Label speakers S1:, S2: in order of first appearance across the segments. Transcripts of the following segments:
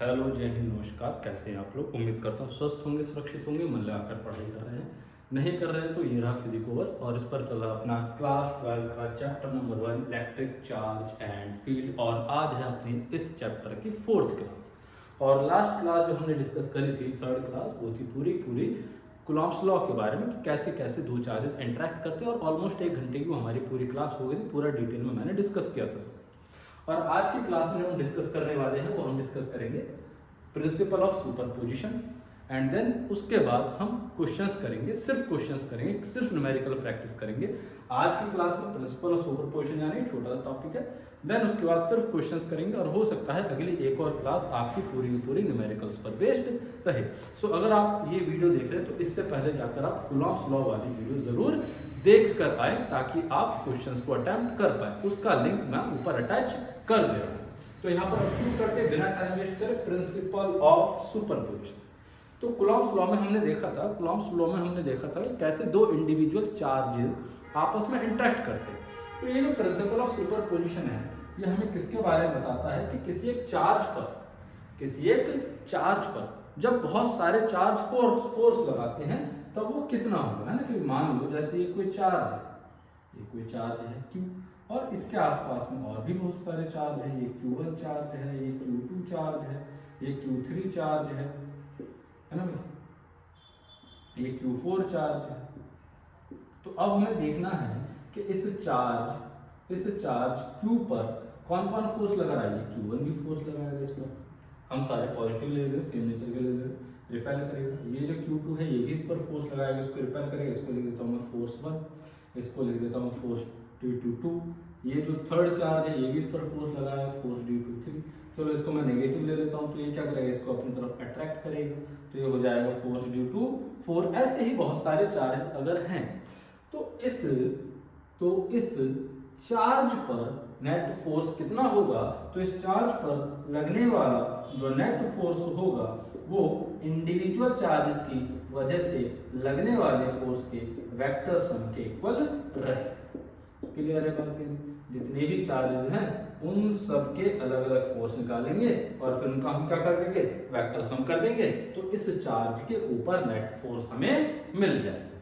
S1: Hello, जय हिंद, नमस्कार। कैसे हैं आप लोग? उम्मीद करता हूँ स्वस्थ होंगे, सुरक्षित होंगे, मन लगाकर पढ़ाई कर रहे हैं। नहीं कर रहे हैं तो ये रहा फिजिकोवर्स और इस पर चल रहा अपना क्लास 12 का chapter number 1 electric charge and field. और आज है अपनी इस चैप्टर की 4th क्लास। और लास्ट क्लास जो हमने डिस्कस करी थी, 3rd क्लास, वो थी पूरी कुलॉम्स लॉ के बारे में कि कैसे कैसे दो चार्जेस इंटरेक्ट करते हैं। और ऑलमोस्ट 1 घंटे की वो हमारी पूरी क्लास हो गई थी, पूरा डिटेल में मैंने डिस्कस किया था। और आज की क्लास में हम डिस्कस करने वाले हैं, वो हम डिस्कस करेंगे principle of superposition. And then उसके बाद हम क्वेश्चंस करेंगे, सिर्फ क्वेश्चंस करेंगे, सिर्फ न्यूमेरिकल प्रैक्टिस करेंगे। आज की क्लास में प्रिंसिपल ऑफ सुपरपोजिशन यानी छोटा टॉपिक है। देन उसके बाद सिर्फ क्वेश्चंस करेंगे और हो सकता है अगली एक और क्लास आपकी पूरी की पूरी न्यूमेरिकल्स पर बेस्ड रहे। सो अगर आप ये वीडियो देख रहे हैं तो इससे पहले जाकर आप कुलॉम्स लॉ वाली वीडियो जरूर देख कर आए ताकि आप क्वेश्चंस को अटेम्प्ट कर पाए। उसका लिंक मैं ऊपर अटैच कर दे रहा हूँ। तो यहाँ पर शुरू करते बिना टाइम वेस्ट करे प्रिंसिपल ऑफ सुपरपोजिशन। तो कुलॉम्स लॉ में हमने देखा था कैसे दो इंडिविजुअल चार्जेस आपस में इंटरेक्ट करते हैं। तो ये जो प्रिंसिपल ऑफ सुपरपोजिशन है, ये हमें किसके बारे में बताता है कि किसी एक चार्ज पर जब बहुत सारे चार्ज फोर्स लगाते हैं तब वो कितना होगा, है ना। कि मान लो जैसे ये कोई चार्ज है Q, और इसके आसपास में और भी बहुत सारे चार्ज है। ये Q1 चार्ज है, ये Q2 चार्ज है, ये Q3 चार्ज है ना भाई, ये Q4 चार्ज है। तो अब हमें देखना है कि इस चार्ज Q पर कौन कौन फोर्स लगा रहा है। Q1 भी फोर्स लगाएगा इस पर, हम सारे पॉजिटिव ले रहे हैं, सेम नेचर के ले रहे हैं, रिपेल करेगा। ये जो Q2 है ये भी इस पर फोर्स लगाएगा, इसको रिपेल करेगा। इसको लिख देता हूँ मैं फोर्स 1, इसको लिख देता हूँ फोर्स D2। ये जो थर्ड चार्ज है ये भी इस पर फोर्स लगाएगा, फोर्स D2 3। चलो इसको मैं नेगेटिव ले लेता हूँ, तो ये क्या करेगा, इसको अपनी तरफ अट्रैक्ट करेगा, तो ये हो जाएगा फोर्स D2 4। ऐसे ही बहुत सारे चार्जेस अगर हैं तो इस चार्ज पर नेट फोर्स कितना होगा। तो इस चार्ज पर लगने वाला जो नेट फोर्स होगा वो इंडिविजुअल चार्जेस की वजह से लगने वाले फोर्स के वेक्टर सम के इक्वल रहे। क्लियर है बात? जितने भी चार्जेस हैं उन सब के अलग अलग फोर्स निकालेंगे और फिर उनका हम क्या कर देंगे, वेक्टर सम कर देंगे। तो इस चार्ज के ऊपर नेट फोर्स हमें मिल जाएगा।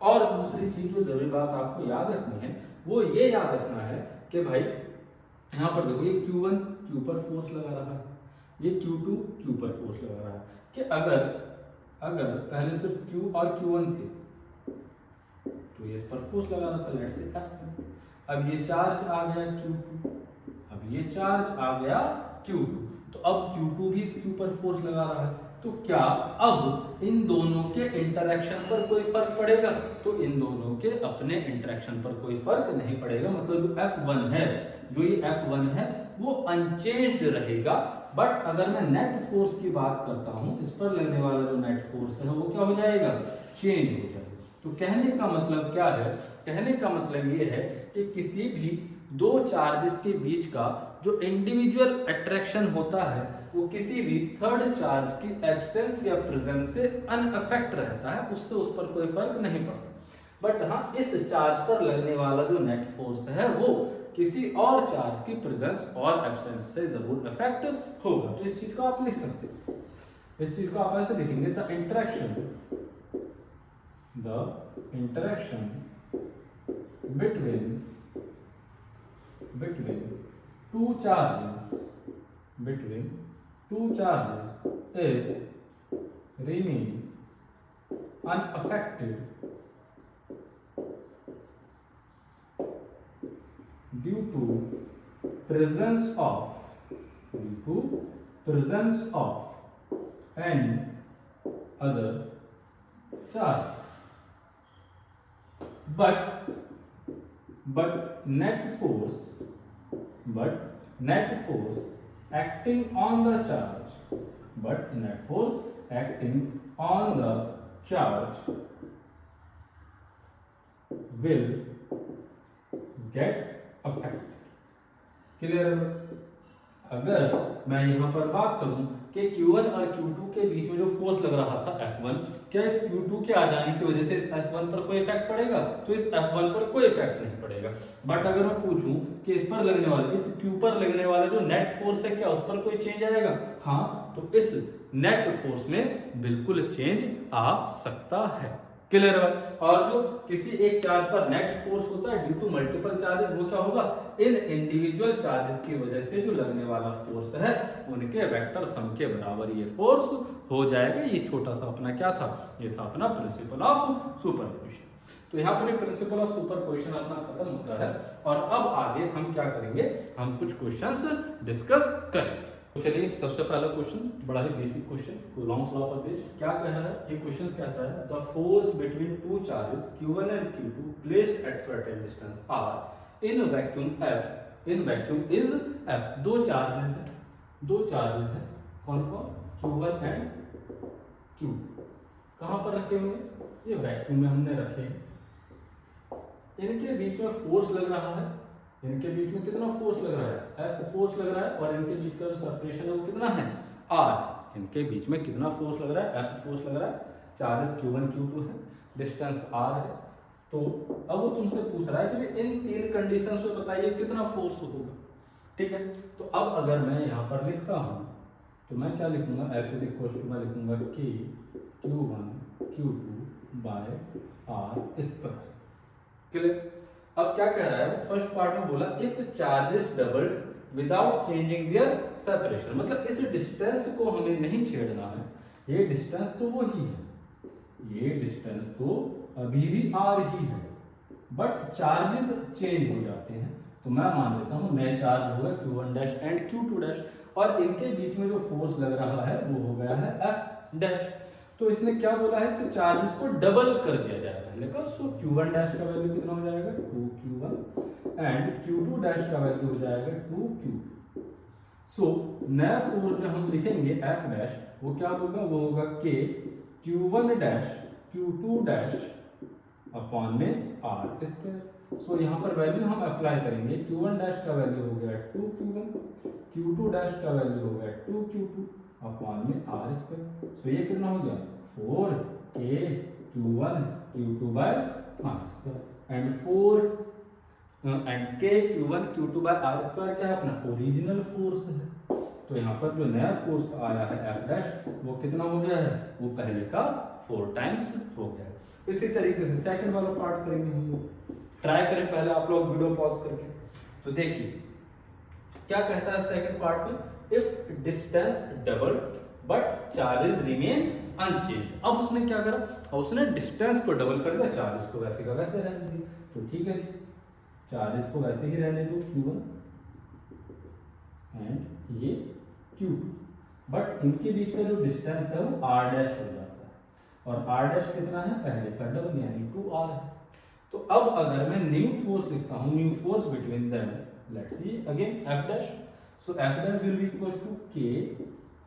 S1: और दूसरी चीज जो जरूरी बात आपको याद रखनी है वो ये याद रखना है कि भाई यहाँ पर देखो, ये Q1 Q पर फोर्स लगा रहा है, ये Q2 Q पर फोर्स लगा रहा है। कि अगर पहले सिर्फ Q और Q1 थे तो ये इस पर फोर्स लगा रहा था, लेट्स से F। अब ये चार्ज आ गया Q2, अब ये चार्ज आ गया Q2, तो अब Q2 भी इस Q पर फोर्स लगा रहा है। तो क्या अब इन दोनों के इंटरेक्शन पर कोई फर्क पड़ेगा? तो इन दोनों के अपने इंटरेक्शन पर कोई फर्क नहीं पड़ेगा। मतलब जो ये F1 है वो अनचेंज्ड रहेगा। बट अगर मैं नेट फोर्स की बात करता हूं, इस पर लगने वाला जो नेट फोर्स है वो क्या हो जाएगा, चेंज हो जाएगा। तो कहने का मतलब क्या है, कहने का मतलब ये है कि किसी भी दो चार्जेस के बीच का जो इंडिविजुअल अट्रैक्शन होता है वो किसी भी थर्ड चार्ज की एब्सेंस या प्रेजेंस से अनअफेक्ट रहता है, उससे उस पर कोई फर्क नहीं पड़ता। बट हाँ, इस चार्ज पर लगने वाला जो नेट फोर्स है वो किसी और चार्ज की प्रेजेंस और एब्सेंस से जरूर अफेक्ट होगा। तो इस चीज को आप लिख सकते हो, इस चीज को आप ऐसे लिखेंगे, the interaction between two charges is remain unaffected due to presence of any other charge. But net force acting on the charge will get affected. Clear? अगर मैं यहाँ पर बात करूं कि Q1 और Q2 के बीच में जो फोर्स लग रहा था F1, क्या इस Q2 के आ जाने की वजह से इस F1 पर कोई इफेक्ट पड़ेगा? तो इस F1 पर कोई इफेक्ट नहीं पड़ेगा। बट अगर मैं पूछूं कि इस पर लगने वाला, इस Q पर लगने वाला जो नेट फोर्स है, क्या उस पर कोई चेंज आएगा? हाँ, तो इस नेट फोर्स में बिल्कुल चेंज आ सकता है। क्लियर है? और जो किसी एक चार्ज पर नेट फोर्स होता है ड्यू टू मल्टीपल चार्जेस, वो क्या होगा? इन इंडिविजुअल चार्जेस की वजह से जो लगने वाला फोर्स है उनके वेक्टर सम के बराबर ये फोर्स हो जाएगा। ये छोटा सा अपना क्या था? ये था अपना प्रिंसिपल ऑफ सुपरपोजिशन। तो यहाँ पर प्रिंसिपल ऑफ सुपरपोजिशन अपना खत्म होता है और अब आगे हम क्या करेंगे? हम कुछ क्वेश्चंस डिस्कस करेंगे। तो चलिए, सबसे पहला क्वेश्चन बड़ा ही बेसिक क्वेश्चन, कूलॉम्स लॉ पर बेस्ड। क्या कह रहा है ये क्वेश्चन? कहता है the force between two charges Q1 and Q2 placed at certain distance are in vacuum F in vacuum is F। दो चार्जेस हैं कौन कौन? Q1 and Q। कहाँ पर रखे हुए? ये वैक्यूम में हमने रखे हैं। इनके बीच में फोर्स लग रहा है, इनके बीच में कितना फोर्स लग रहा है? F फोर्स लग रहा है। और इनके बीच का जो सेपरेशन है वो कितना है? R। इनके बीच में कितना फोर्स लग रहा है? F फोर्स लग रहा है। चार्जेस Q1 Q2 है, डिस्टेंस R है। तो अब वो तुमसे पूछ रहा है कि इन तीन कंडीशंस में बताइए कितना फोर्स होगा। ठीक है, तो अब अगर मैं यहाँ पर लिखता हूँ तो मैं क्या लिखूंगा? F इज इक्वल टू, मैं लिखूंगा K Q1 Q2 by R square. Clear? अब क्या कह रहा है वो? फर्स्ट पार्ट में बोला if charges doubled without changing their separation, मतलब इस डिस्टेंस को हमें नहीं छेड़ना है। ये डिस्टेंस तो वही है, ये डिस्टेंस तो अभी भी R ही है, बट चार्जेस चेंज हो जाते हैं। तो मैं मान लेता हूँ नए चार्ज होगा Q1 dash and Q2 dash, और इनके बीच में जो फोर्स लग रहा है वो हो गया है F डैश। तो इसने क्या बोला है कि चार्जेस को डबल कर दिया जाए पहले का। सो Q1 डैश का वैल्यू कितना हो जाएगा? 2Q1 एंड Q2 डैश का वैल्यू हो जाएगा 2Q। सो नया फोर्स जो हम लिखेंगे F डैश वो क्या होगा? वो होगा K Q1 dash Q2 dash upon में R स्क्वायर। सो यहाँ पर वैल्यू हम अप्लाई करेंगे। Q1 डैश का वैल्यू हो गया 2Q1, Q2 डैश का वैल्यू हो गया 2Q2 अपॉन में R स्क्वायर। सो ये कितना हो गया? 4K Q1 Q2 by R square and 4 and K Q1 Q2 by R square क्या है? अपना ओरिजिनल फोर्स है। तो यहाँ पर जो नया फोर्स आया है F डैश वो कितना हो गया है? वो पहले का 4 टाइम्स हो गया है। इसी तरीके से सेकंड वाला पार्ट करेंगे हम लोग। ट्राई करें पहले आप लोग वीडियो पॉज करके। तो देखिए क्या कहता है सेकंड पार्ट में? If distance double but charges remain unchange. अब उसने क्या करा? अब उसने डिस्टेंस को डबल कर दिया, चार्जेस को वैसे का वैसे रहने दिया। तो ठीक है जी, चार्जेस को वैसे ही रहने दो Q1 एंड ये Q2, बट इनके बीच का जो डिस्टेंस है वो R डैश हो जाता है, और R डैश कितना है? पहले का डबल यानी 2R है। तो अब अगर मैं न्यू फोर्स लिखता हूँ, new force between them, let's see again F dash. So F dash will be equals to K,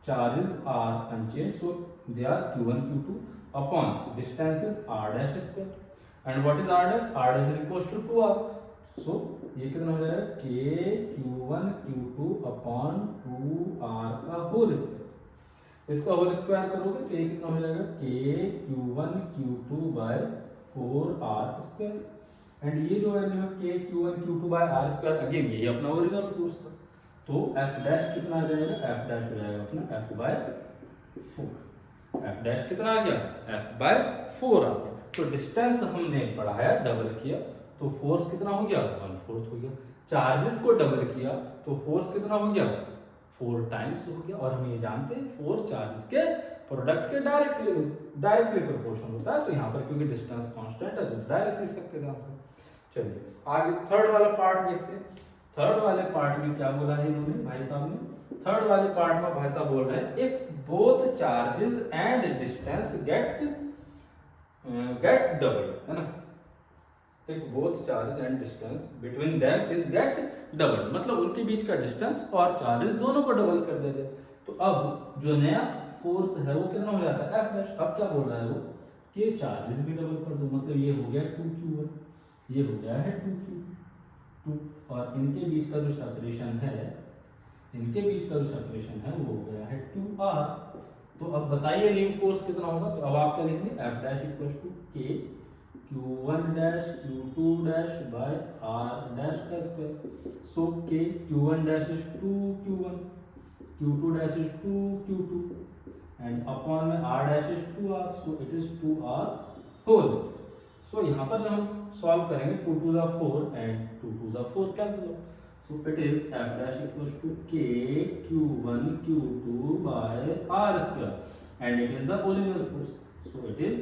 S1: charges are unchanged, so they are Q1 Q2 upon distances R dash square, and what is R dash? R dash is equals to 2R. So ये कितना हो जाएगा? K Q1 Q2 upon 2R का whole square. इसका whole square करोगे तो ये कितना हो जाएगा? K Q1 Q2 by 4R square, and ये जो वैल्यू है K Q1 Q2 by R square, again यही अपना ओरिजिनल फोर्स था। तो F डैश कितना आ जाएगा? F डैश हो जाएगा अपना F बाय 4। F डैश कितना आ गया? F बाय 4 आ गया। तो डिस्टेंस हमने बढ़ाया, डबल किया, तो फोर्स कितना हो गया? 1/4 हो गया। चार्जेस को डबल किया तो फोर्स कितना हो गया? 4 टाइम्स हो गया। और हम ये जानते हैं फोर्स चार्जेस के प्रोडक्ट के डायरेक्टली प्रोपोर्शनल होता है। तो यहाँ पर क्योंकि डिस्टेंस कांस्टेंट है तो डायरेक्ट लिख सकते हैं आंसर। चलिए आगे थर्ड वाला पार्ट देखते हैं। थर्ड वाले पार्ट में क्या बोला है इन्होंने भाई साहब ने? थर्ड वाले पार्ट में भाई साहब बोल रहे हैं if both charges and distance gets double, है ना? If both charges and distance between them is get double, मतलब उनके बीच का डिस्टेंस और चार्जेस दोनों को डबल कर दिया जाए। तो अब जो नया फोर्स है वो कितना हो जाता है? F dash. अब क्या बोल रहा है वो कि चार्जेस भी डबल कर दो, मतलब ये हो गया 2Q1, ये हो गया है 2Q2, और इनके बीच का जो सेपरेशन है इनके बीच का जो सेपरेशन है वो हो गया है 2r। तो अब बताइए न्यू फोर्स कितना होगा। तो अब आप क्या लिखेंगे, F dash equal to K Q1 dash Q2 dash by R dash का square. So K Q1 dash is 2Q1, Q2 dash is 2Q2 and upon में R dash is 2R, so it is 2R whole। so यहाँ पर जब हम solve करेंगे 2 2 are 4 and 2 2 are 4 cancel हो, so it is F dash equals to K Q1 Q2 by R square and it is the original force, so it is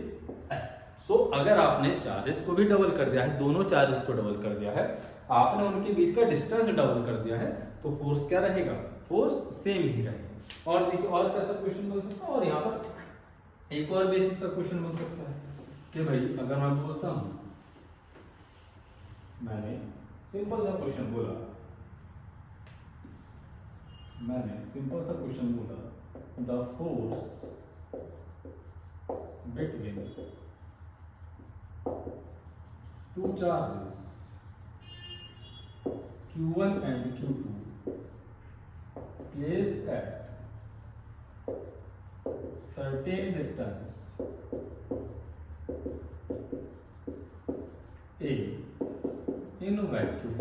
S1: F। so अगर आपने charges को भी डबल कर दिया है, दोनों चार्जेस को डबल कर दिया है, आपने उनके बीच का डिस्टेंस डबल कर दिया है, तो फोर्स क्या रहेगा, फोर्स सेम ही रहेगा। और देखिए और कैसा क्वेश्चन बन सकता है, और यहाँ पर एक और बेसिक सा क्वेश्चन बन सकता है कि भाई अगर मैं बोलता हूँ, मैंने सिंपल सा क्वेश्चन बोला, the force between two charges Q1 and Q2 placed at certain distance A in vacuum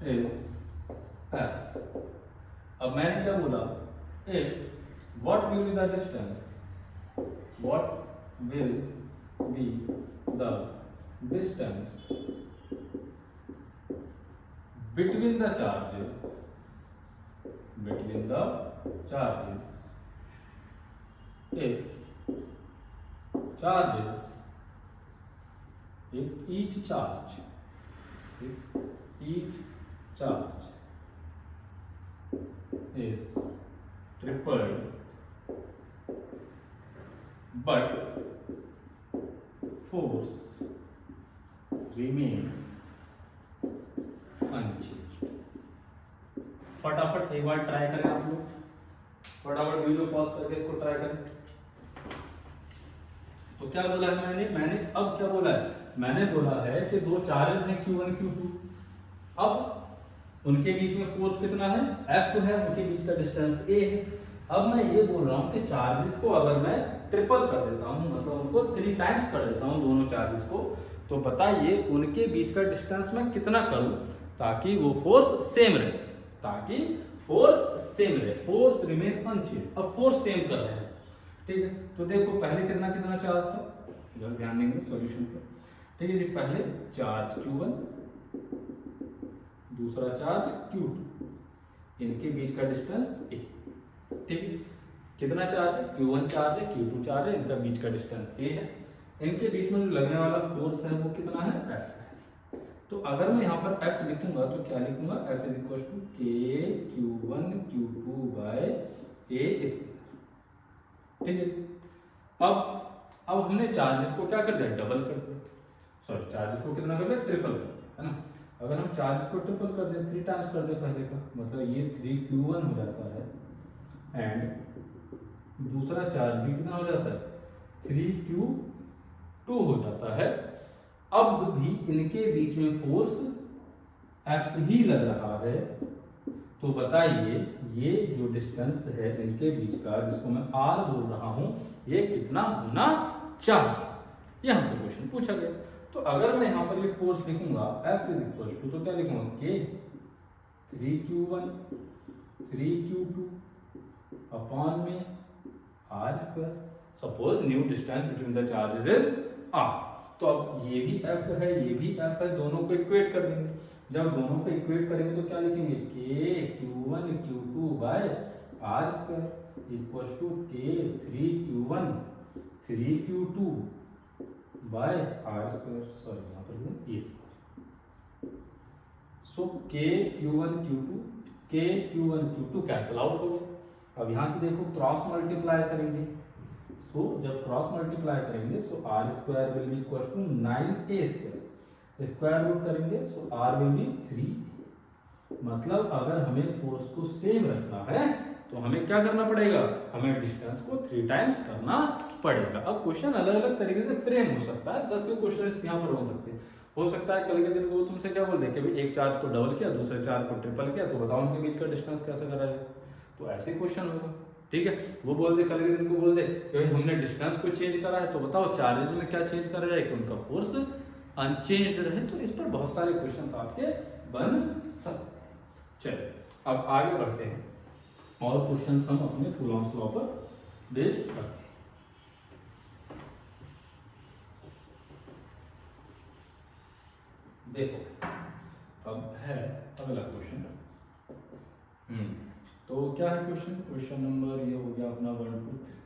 S1: is F। अब मैंने क्या बोला, if what will be the distance, what will be the distance between the charges if each charge is tripled but force remain unchanged। फटाफट एक बार try करें आप लोग, फटाफट वीडियो पॉज करके इसको ट्राई करें। तो क्या बोला है मैंने अब क्या बोला है, मैंने बोला है कि दो चार्जेस हैं Q1 Q2, अब उनके बीच में फोर्स कितना है, F है, उनके बीच का डिस्टेंस A है। अब मैं ये बोल रहा हूँ कि चार्जेस को अगर मैं ट्रिपल कर देता हूँ, मतलब उनको 3 टाइम्स कर देता हूँ दोनों चार्जेस को, तो बताइए उनके बीच का डिस्टेंस मैं कितना करूं ताकि वो फोर्स सेम रहे, फोर्स रिमेन अनचेंज। अब फोर्स सेम कर रहे हैं, ठीक है। तो देखो पहले कितना कितना चार्ज था, इधर ध्यान देंगे सॉल्यूशन पर, ठीक है जी। पहले चार्ज Q1, दूसरा चार्ज Q2, इनके बीच का डिस्टेंस A, ठीक है। कितना चार्ज है, Q1 चार्ज है, Q2 चार्ज है, इनका बीच का डिस्टेंस A है। इनके बीच में जो लगने वाला फोर्स है वो कितना है, F है। तो अगर मैं यहाँ पर F लिखूंगा तो क्या लिखूंगा, F is equal to K Q1 Q2 by A square, ठीक है। अब हमने चार्जेस को क्या कर दिया, डबल कर दिया, सॉरी चार्जेस को कितना कर दिया, ट्रिपल कर दिया, है ना। अगर हम चार्जेस को ट्रिपल कर दें, 3 टाइम्स कर दें पहले का, मतलब ये 3Q1 हो जाता है एंड दूसरा चार्ज भी कितना हो जाता है, 3Q2 हो जाता है। अब भी इनके बीच में फोर्स F ही लग रहा है, तो बताइए ये जो डिस्टेंस है इनके बीच का, जिसको मैं R बोल रहा हूं, ये कितना होना चाहिए, ये हमसे क्वेश्चन पूछा गया। तो अगर मैं यहाँ पर ये फोर्स लिखूंगा F इज इक्वल टू, तो क्या लिखूंगा, K 3Q1 3Q2 अपॉन में R square. Suppose new distance between the charges is R, तो अब ये भी F है, ये भी F है, दोनों को इक्वेट कर देंगे। जब दोनों को इक्वेट करेंगे तो क्या लिखेंगे, K Q1 Q2 by R square equal to K 3Q1 3Q2 by R square, sorry यहाँ पर A square. So K Q1 Q2 cancel out हो गए। अब यहाँ से देखो क्रॉस मल्टीप्लाई करेंगे, तो जब क्रॉस मल्टीप्लाई करेंगे so R square will be equal to 9A square, square root करेंगे सो R विल बी 3। मतलब अगर हमें फोर्स को सेम रखना है तो हमें क्या करना पड़ेगा, हमें डिस्टेंस को 3 टाइम्स करना पड़ेगा। अब क्वेश्चन अलग अलग तरीके से फ्रेम हो सकता है, 10 के क्वेश्चन यहाँ पर हो सकते हैं। हो सकता है कल के दिन को वो तुमसे क्या बोल दे कि भाई एक चार्ज को डबल किया, दूसरे चार्ज को ट्रिपल किया, तो बताओ उनके बीच का डिस्टेंस कैसे करा जाए। तो ऐसे क्वेश्चन होगा, ठीक है। वो बोल दे कल के दिन को बोल दे कि भाई हमने डिस्टेंस को चेंज करा है, तो बताओ चार्जेस में क्या चेंज करा जाए कि उनका फोर्स अनचेंज रहे। तो इस पर बहुत सारे क्वेश्चन आपके बन सकते। चलिए अब आगे बढ़ते हैं और क्वेश्चन हम अपने कूलॉम्स लॉ पर बेस्ड करते हैं। देखो अब है अगला क्वेश्चन। तो क्या है क्वेश्चन? क्वेश्चन नंबर ये हो गया अपना 1 2 3।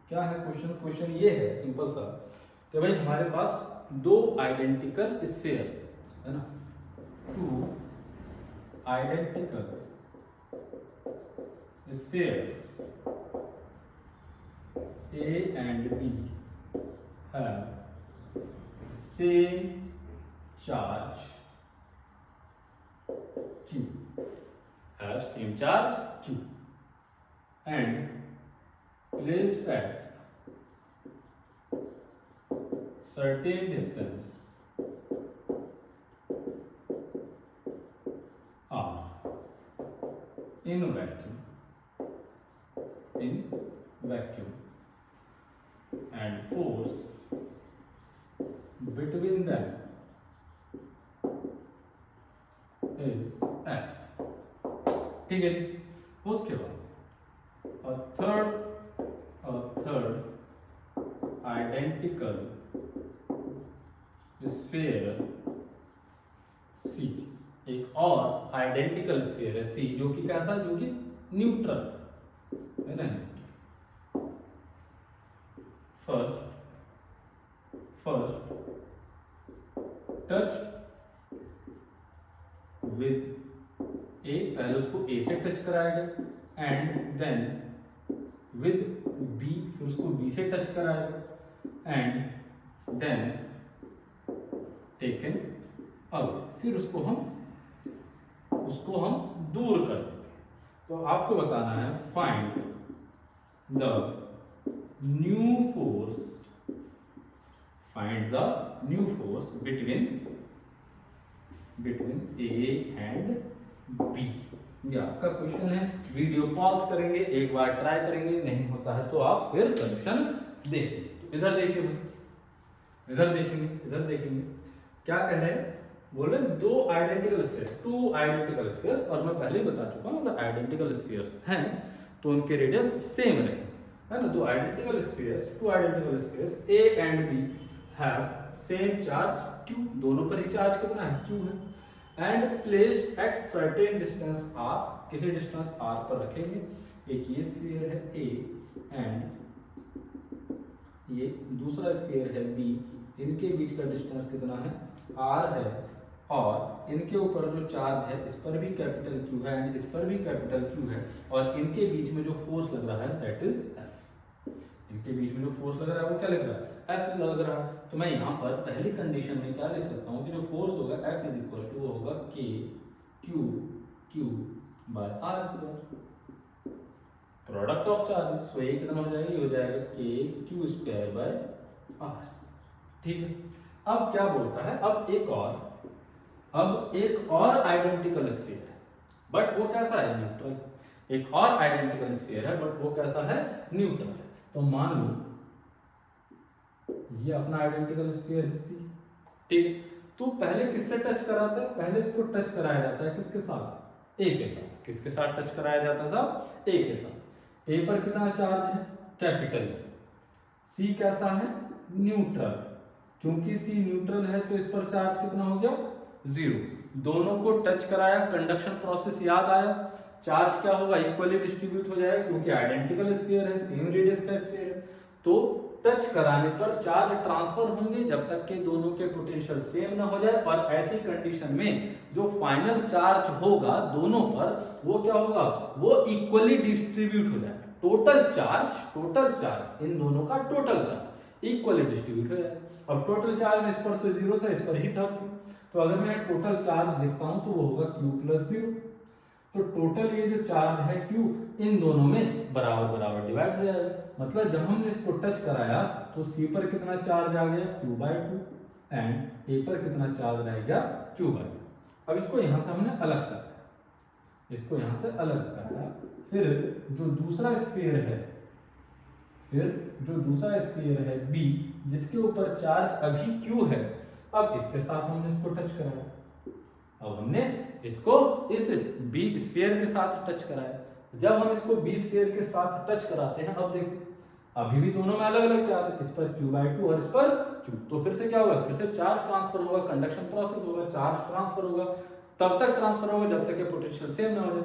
S1: क्या है क्वेश्चन? क्वेश्चन ये है सिंपल सा कि भाई हमारे पास दो आइडेंटिकल स्फीयर्स है ना, two identical spheres A and B have same charge Q, have same charge Q and placed at certain distance R in vacuum and force between them is F, ठीक है। उसके बाद a third identical sphere C, एक और identical sphere है C जो कि कैसा, जो कि न्यूट्रल है ना। फर्स्ट टच विद A, पहले उसको A से टच कराएगा एंड देन विद B, फिर उसको B से टच कराएगा एंड देन टेकन अवे, फिर उसको हम दूर कर देंगे। तो आपको बताना है find the new force between A and B। ये आपका क्वेश्चन है। वीडियो पॉज करेंगे, एक बार ट्राई करेंगे, नहीं होता है तो आप फिर सॉल्यूशन देखेंगे। तो इधर देखिए भाई, इधर देखेंगे क्या कह रहे हैं। बोल रहे हैं दो identical spheres, two identical spheres, और मैं पहले ही बता चुका हूँ अगर आइडेंटिकल स्फीयर्स हैं तो उनके रेडियस सेम रहे, है ना। दो identical spheres, two identical spheres A and B have same charge Q, दोनों पर ही चार्ज कितना है, Q है, and placed at certain distance R, किसी डिस्टेंस R पर रखेंगे। एक ये स्फीयर है A एंड ये दूसरा स्फीयर है B, इनके बीच का डिस्टेंस कितना है, R है, और इनके ऊपर जो चार्ज है इस पर भी कैपिटल Q है एंड इस पर भी कैपिटल Q है, और इनके बीच में जो फोर्स लग रहा है दैट इज F। इनके बीच में जो फोर्स लग रहा है वो क्या लग रहा है, F लग रहा है। तो मैं यहाँ पर पहली कंडीशन में क्या लिख सकता हूँ कि जो फोर्स होगा F इज इक्वल टू वो होगा K Q by R square, product of charges. So ये कितना हो जाएगा, ये हो जाएगा K Q square by R, ठीक है। अब क्या बोलता है, अब एक और आइडेंटिकल स्फीयर है बट वो कैसा है, न्यूट्रल। एक और आइडेंटिकल स्फीयर है बट वो कैसा है, न्यूट्रल है। तो मान लो ये अपना आइडेंटिकल स्फीयर है C, ठीक है। तो पहले किससे टच कराता है, पहले इसको टच कराया जाता है किसके साथ, A के साथ। किसके साथ टच कराया जाता है साहब, A के साथ। A पर कितना चार्ज है, कैपिटल। C कैसा है, न्यूट्रल। क्योंकि C न्यूट्रल है तो इस पर चार्ज कितना हो गया, 0। दोनों को टच कराया, कंडक्शन प्रोसेस याद आया, चार्ज क्या होगा, इक्वली डिस्ट्रीब्यूट हो जाएगा क्योंकि आइडेंटिकल स्फीयर है, सेम रेडियस का स्फीयर है। तो टच कराने पर चार्ज ट्रांसफर होंगे जब तक के दोनों के पोटेंशियल सेम ना हो जाए, और ऐसी कंडीशन में जो फाइनल चार्ज होगा दोनों पर वो क्या होगा, वो इक्वली डिस्ट्रीब्यूट हो जाएगा। टोटल चार्ज इन दोनों का टोटल चार्ज इक्वली डिस्ट्रीब्यूट हो जाएगा। अब टोटल चार्ज इस पर तो 0 था, इस पर ही था, तो अगर मैं टोटल चार्ज लिखता हूं तो वो होगा Q + 0। तो टोटल ये जो चार्ज है Q इन दोनों में बराबर डिवाइड हो जाएगा। मतलब जब हमने इसको टच कराया तो C पर कितना चार्ज आ गया, Q/2 एंड ए पर कितना चार्ज रह गया क्यू बाई। अब इसको यहां से हमने अलग कर दिया, इसको यहां से अलग कर दिया। फिर जो दूसरा स्फीयर है, फिर जो दूसरा स्फीयर है बी, जिसके ऊपर चार्ज अभी क्यू है, अब इसके साथ हमने इसको टच कराया। अब हमने इसको इस बी स्फीयर के साथ टच कराया। जब हम इसको बी स्फीयर के साथ टच कराते हैं, अब देखो अभी भी दोनों में अलग अलग चार्ज, इस पर Q/2 और इस पर Q, तो फिर से क्या होगा, फिर से चार्ज ट्रांसफर होगा, कंडक्शन प्रोसेस होगा, चार्ज ट्रांसफर होगा, तब तक ट्रांसफर होगा जब तक कि पोटेंशियल सेम ना हो जाए।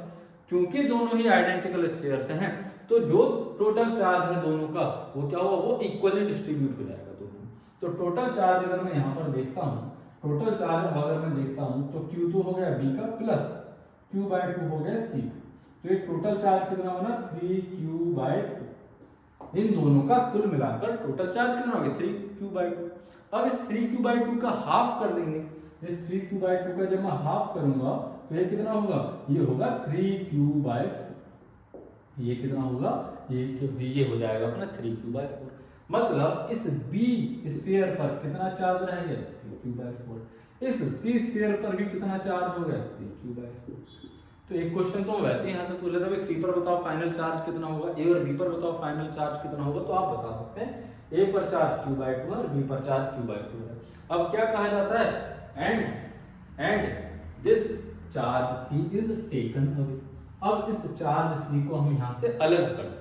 S1: क्योंकि दोनों ही आइडेंटिकल स्फीयर्स हैं, तो जो टोटल चार्ज है दोनों का वो क्या होगा, वो इक्वली डिस्ट्रीब्यूट हो जाएगा दोनों। तो टोटल चार्ज अगर मैं यहाँ पर देखता हूँ, टोटल चार्ज अगर मैं देखता हूँ तो Q2 हो गया B का प्लस Q/2 हो गया C का, तो ये टोटल चार्ज कितना बना 3Q/2। इन दोनों का कुल मिलाकर टोटल चार्ज कितना हो गया 3Q/2। अब इस 3Q/2 का हाफ कर देंगे। इस 3Q/2 का जब मैं हाफ करूंगा तो ये कितना होगा, ये होगा 3Q/4। ये कितना होगा, ये हो जाएगा अपना 3Q/4। मतलब इस B स्फीयर पर कितना चार्ज रह गया 3Q/4। इस C स्फीयर पर भी कितना चार्ज हो गया 3Q/4। तो एक क्वेश्चन तो वैसे ही यहाँ से पूछ लेता है, सी पर बताओ फाइनल चार्ज कितना होगा, ए और बी पर बताओ फाइनल चार्ज कितना होगा, तो आप बता सकते हैं ए पर चार्ज Q/2 और बी पर चार्ज Q/4 है। अब क्या कहा जाता है, and this charge C is taken away. अब इस चार्ज सी को हम यहाँ से अलग कर देते हैं।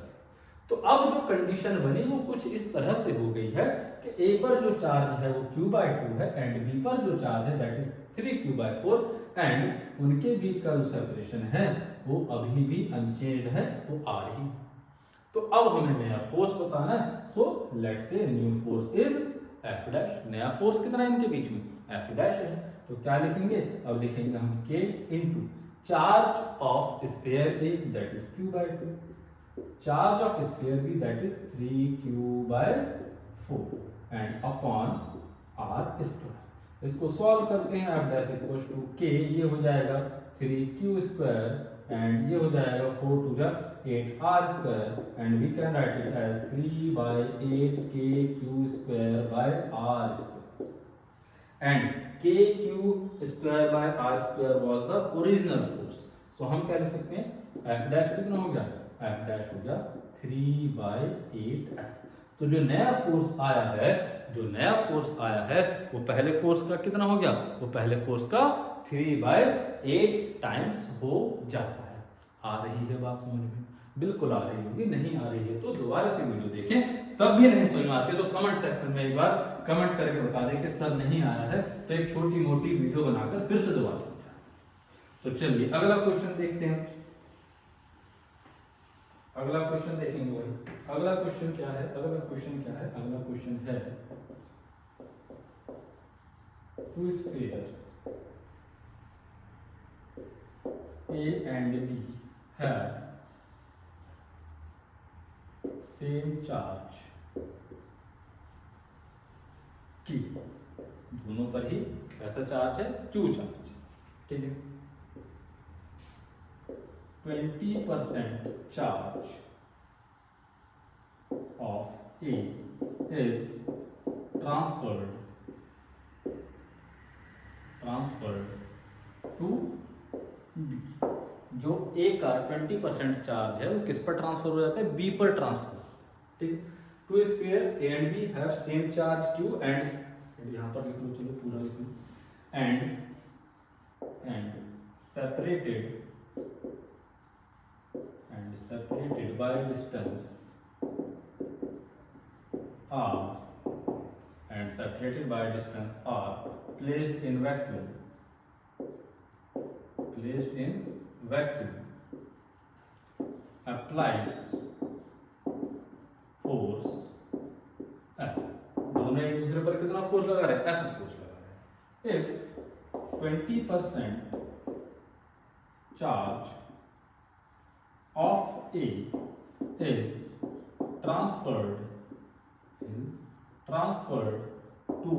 S1: तो अब जो कंडीशन बनी वो कुछ इस तरह से हो गई है कि ए पर जो चार्ज है वो Q/2 है एंड बी पर जो चार्ज है दैट इज 3Q/4, एंड उनके बीच का जो सेपरेशन है वो अभी भी अनचेंज्ड है, वो आ रही है। तो अब हमें नया फोर्स बताना है, so let's say new force is F'। नया फोर्स कितना है इनके बीच में, F' है। तो क्या लिखेंगे, अब लिखेंगे हम K into charge of sphere A that is Q/2, charge of sphere B that is 3Q/4 and upon R²। इसको सॉल्व करते हैं, F' इक्वल टू K, ये हो जाएगा 3Q² एंड ये हो जाएगा 4×2=8R² and we can write it as 3/8KQ²/R²। And KQ²/R² was the original force. सो हम क्या लिख सकते हैं, F' कितना हो गया, F' हो गया 3/8F। तो जो नया फोर्स आया है, वो पहले फोर्स का कितना हो गया, वो पहले फोर्स का 3/8 टाइम्स हो जाता है। आ रही है बात समझ में, बिल्कुल आ रही होगी, नहीं आ रही है तो दोबारा से वीडियो देखें, तब भी नहीं समझ में आती है तो कमेंट सेक्शन में एक बार कमेंट करके बता दें कि सर नहीं आया है, तो एक छोटी मोटी वीडियो बनाकर फिर से दोबारा समझा। तो चलिए अगला क्वेश्चन देखते हैं। अगला क्वेश्चन देखेंगे वही। अगला क्वेश्चन क्या है, अगला क्वेश्चन है to spheres A and B have same charge Q। दोनों पर ही कैसा चार्ज है, Q चार्ज, ठीक है। 20% charge of A is transferred to B। जो A का 20% चार्ज है वो किस पर ट्रांसफर हो जाता है, B पर ट्रांसफर, ठीक। To spheres A and B have same charge Q and यहाँ पर लिख लो, चलो पूरा लिख लो, and separated by distance r placed in vacuum applies force F। दोनों एक दूसरे पर कितना फोर्स लगा रहे हैं, F फोर्स लगा रहे हैं। If 20% charge of A is transferred to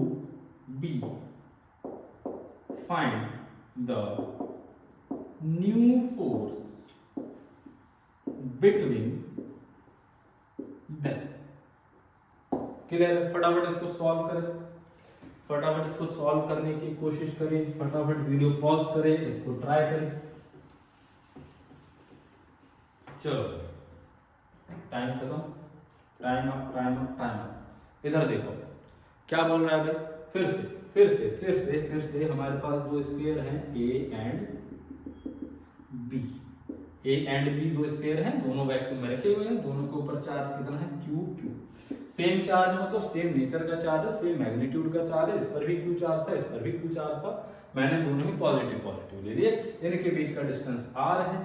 S1: B, find the new force between them। Clear है, फटाफट इसको सॉल्व करें। फटाफट इसको सॉल्व करने की कोशिश करें, फटाफट वीडियो पॉज करें, इसको ट्राई करें। चलो टाइम खत्म, time up time up time up. इधर देखो क्या बोल रहा है भाई, फिर से हमारे पास दो स्फीयर हैं A and B. A and B दो स्फीयर हैं, दोनों वैक्यूम में रखे हुए हैं, दोनों के ऊपर चार्ज कितना है क्यू क्यू। सेम चार्ज मतलब सेम नेचर का चार्ज है, सेम मैग्नीट्यूड का चार्ज है, इस पर भी क्यू चार्ज था, इस पर भी क्यू चार्ज था, मैंने दोनों ही पॉजिटिव पॉजिटिव ले लिए। इनके बीच का डिस्टेंस r है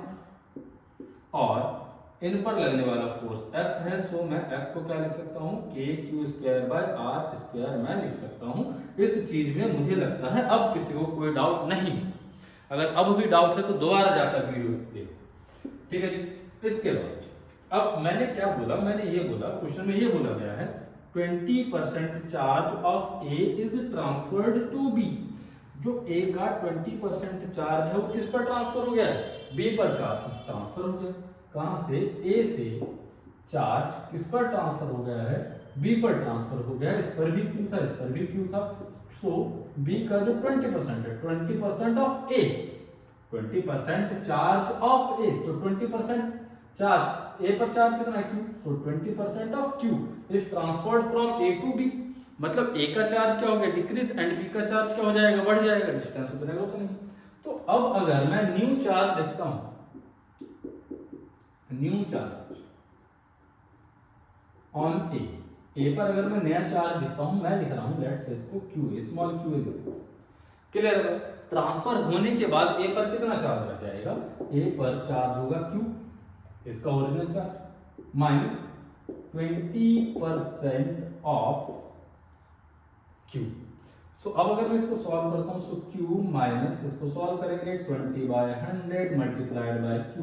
S1: और इन पर लगने वाला फोर्स F है। सो मैं F को क्या लिख सकता हूँ, k Q square by r square मैं लिख सकता हूँ। इस चीज में मुझे लगता है अब किसी को कोई डाउट नहीं। अगर अब भी डाउट है तो दोबारा जाकर वीडियो देखो, ठीक है जी। इसके बाद अब मैंने क्या बोला, मैंने ये बोला, क्वेश्चन में ये बोला गया है 20% charge of A is transferred to B। जो A का 20% चार्ज है वो किस पर ट्रांसफर हो गया है, B पर चार्ज ट्रांसफर हो गया। कहां से, A से चार्ज किस पर ट्रांसफर हो गया है, B पर ट्रांसफर हो गया है। इस पर भी Q था, इस पर भी Q था। सो B का जो 20% है, 20% of A, 20% charge of A, तो 20% चार्ज A पर चार्ज कितना है Q, so 20% of Q is transferred from A to B। मतलब A का चार्ज क्या हो गया, डिक्रीज, एंड B का चार्ज क्या हो जाएगा, बढ़ जाएगा, डिस्टेंस उतने का उतने। तो अब अगर मैं न्यू चार्ज लिखता हूं, न्यू चार्ज ऑन A पर अगर मैं नया चार्ज लिखता हूं, मैं लिख रहा हूं लेट्स से इसको Q, स्मॉल Q लिखता हूं, क्लियर है। ट्रांसफर होने के बाद A पर कितना चार्ज रह जाएगा, A पर चार्ज होगा Q, इसका original charge, minus 20% of Q। सो अब अगर मैं इसको सॉल्व करता हूं, सो Q माइनस इसको सॉल्व करेंगे 20/100 मल्टीप्लाइड बाय Q,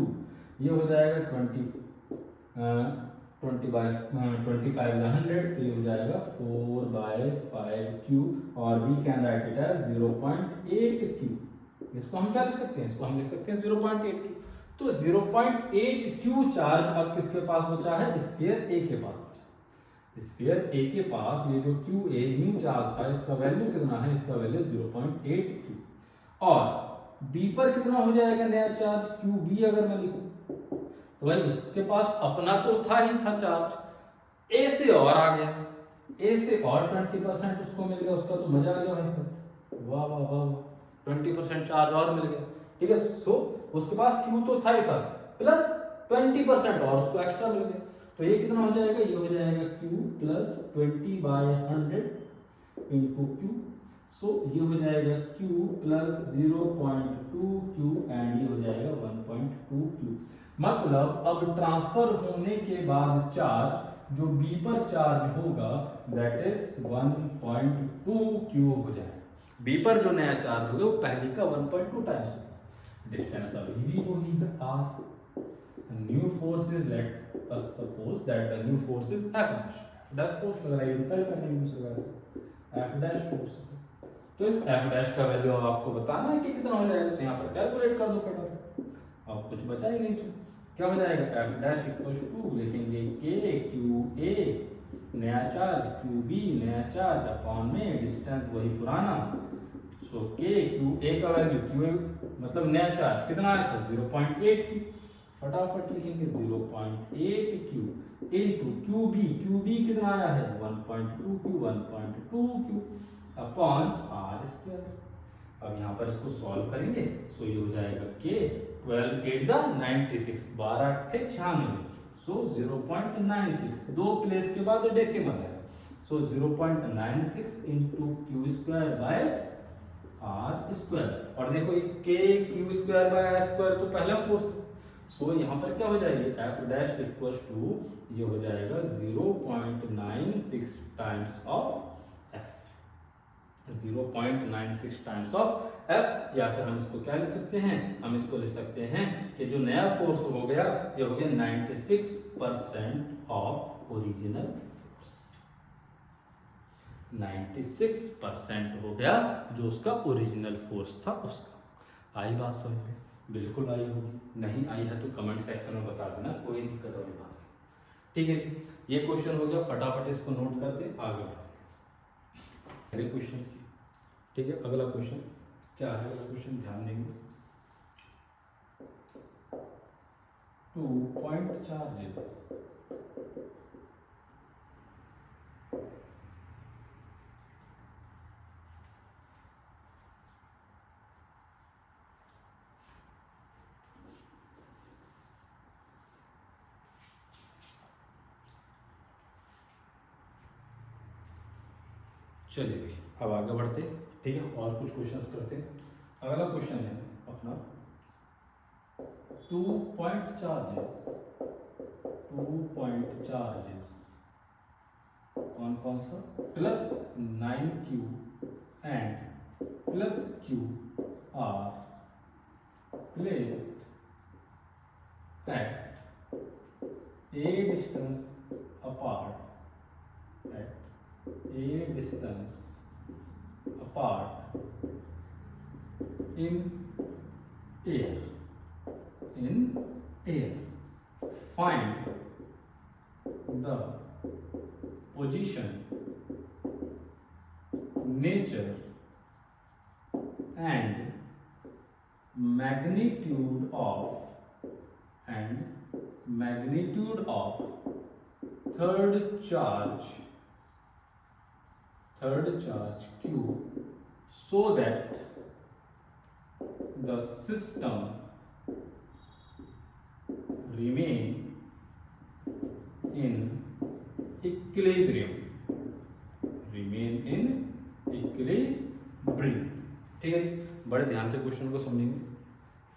S1: ये हो जाएगा 25/100, तो ये हो जाएगा 4/5Q और we can write it as 0.8Q। इसको हम क्या लिख सकते हैं, इसको हम लिख सकते हैं 0.8Q। तो 0.8Q चार्ज अब किसके पास बचा है, स्फीयर A के पास बचा। स्फीयर A के पास ये जो QA न्यू चार्ज था, इसका वैल्यू कितना है, इसका वैल्यू 0.8Q। और B पर कितना हो जाएगा नया चार्ज QB अगर मैं लिखूं, तो भाई उसके पास अपना तो था ही था चार्ज, A से और आ गया, A से और 20% उसको मिल गया, उसका तो मजा आ गया भाई साहब, वाह वाह वाह, 20% चार्ज और मिल गया, ठीक है। सो उसके पास Q तो था ही था, प्लस 20% और उसको एक्स्ट्रा मिल गया। तो ये कितना हो जाएगा, ये हो जाएगा Q प्लस 20/100 इंटू Q। सो ये हो जाएगा Q प्लस 0.2Q एंड ये हो जाएगा 1.2Q। मतलब अब ट्रांसफर होने के बाद चार्ज जो B पर चार्ज होगा दैट इज 1.2Q हो जाएगा। B पर जो नया चार्ज होगा वो पहले का 1.2 टाइम्स होगा। डिस्टेंस अभी भी वही है R। New force is, let us suppose that the new force is F dash force लग रहा है, रिपेल करने की दूसरी वजह F डैश फोर्स। तो इस F डैश का वैल्यू अब आपको बताना है कि कितना हो जाएगा, तो यहाँ पर कैलकुलेट कर दो फटाफट, अब कुछ बचा ही नहीं इसमें। क्या हो जाएगा, F डैश इक्वल टू लिखेंगे K Q A नया चार्ज, Q B नया चार्ज, अपॉन में डिस्टेंस वही पुराना। सो K Q A का वैल्यू, Q मतलब नया चार्ज कितना आया था 0.8Q, फटाफट लिखेंगे 0.8Q इंटू QB कितना आया है 1.2Q अपॉन R स्क्वायर। अब यहाँ पर इसको सॉल्व करेंगे, सो ये हो जाएगा K 12 8 96, 12 8 96, सो 0.96, दो प्लेस के बाद डेसिमल है, सो 0.96 into Q square by R square. और देखो ये K Q square by R square तो पहला फोर्स, सो यहाँ पर क्या हो जाएगी F डैश इक्वल टू ये हो जाएगा 0.96 times of F, 0.96 times of F। या फिर हम इसको क्या लिख सकते हैं, हम इसको लिख सकते हैं कि जो नया फोर्स हो गया ये हो गया 96% ऑफ ओरिजिनल फोर्स, 96% हो गया जो उसका ओरिजिनल फोर्स था उसका। आई बात समझ में, बिल्कुल आई होगी, नहीं आई है तो कमेंट सेक्शन में बता देना, कोई दिक्कत वाली बात नहीं, ठीक है। ये क्वेश्चन हो गया, फटाफट इसको नोट करते आगे बढ़ते हैं अगले क्वेश्चन की। ठीक है, अगला क्वेश्चन क्या है? अगला क्वेश्चन ध्यान देंगे। 2 पॉइंट चार्जेस चलिए भाई अब आगे बढ़ते हैं, ठीक है, और कुछ क्वेश्चंस करते हैं। अगला क्वेश्चन है अपना 2 पॉइंट चार्जेस। 2 पॉइंट चार्जेस कौन कौन सा? Plus 9q and plus q are placed at a distance apart, at a distance apart in air, in air. Find the position, nature and magnitude of third charge q, so that the system remain in equilibrium, ठीक है। बड़े ध्यान से question को समझेंगे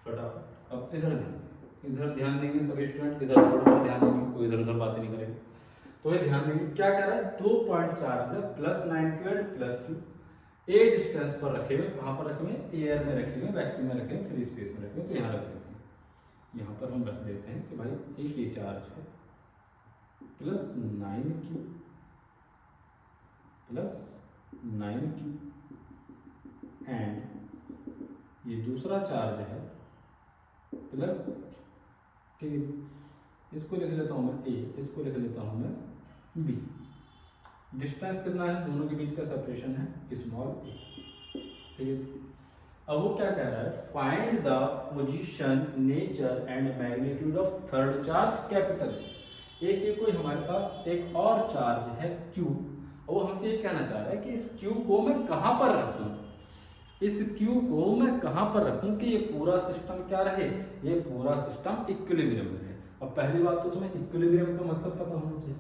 S1: फटाफट। अब इधर ध्यान देंगे सभी स्टूडेंट, इधर थोड़ा ध्यान देंगे, कोई इधर उधर बातें नहीं करेंगे। तो ये ध्यान देंगे क्या कह रहा है, 2 पॉइंट चार्ज है plus 9q and plus q A distance पर रखे हुए। कहाँ पर रखे हुए? एयर में रखे हुए, वैक्यूम में रखे हुए, फ्री स्पेस में रखे हुए। तो यहाँ रख देते हैं, यहाँ पर हम रख देते हैं कि भाई एक ये चार्ज है प्लस 9q एंड ये दूसरा चार्ज है प्लस, ठीक है, इसको लिख लेता हूँ मैं ए, इसको लिख लेता हूँ मैं बी। डिस्टेंस कितना है? दोनों के बीच का सेपरेशन है स्मॉल ए, ठीक है। अब वो क्या कह रहा है, find the position, nature and magnitude of third charge capital. एक कोई हमारे पास एक और चार्ज है Q, और वो हमसे ये कहना चाह रहा है कि इस Q को मैं कहाँ पर रखूँ, इस Q को मैं कहाँ पर रखूँ कि ये पूरा सिस्टम क्या रहे, ये पूरा सिस्टम इक्विलिब्रियम में रहे। अब पहली बात तो तुम्हें इक्विलिब्रियम का मतलब पता होना चाहिए।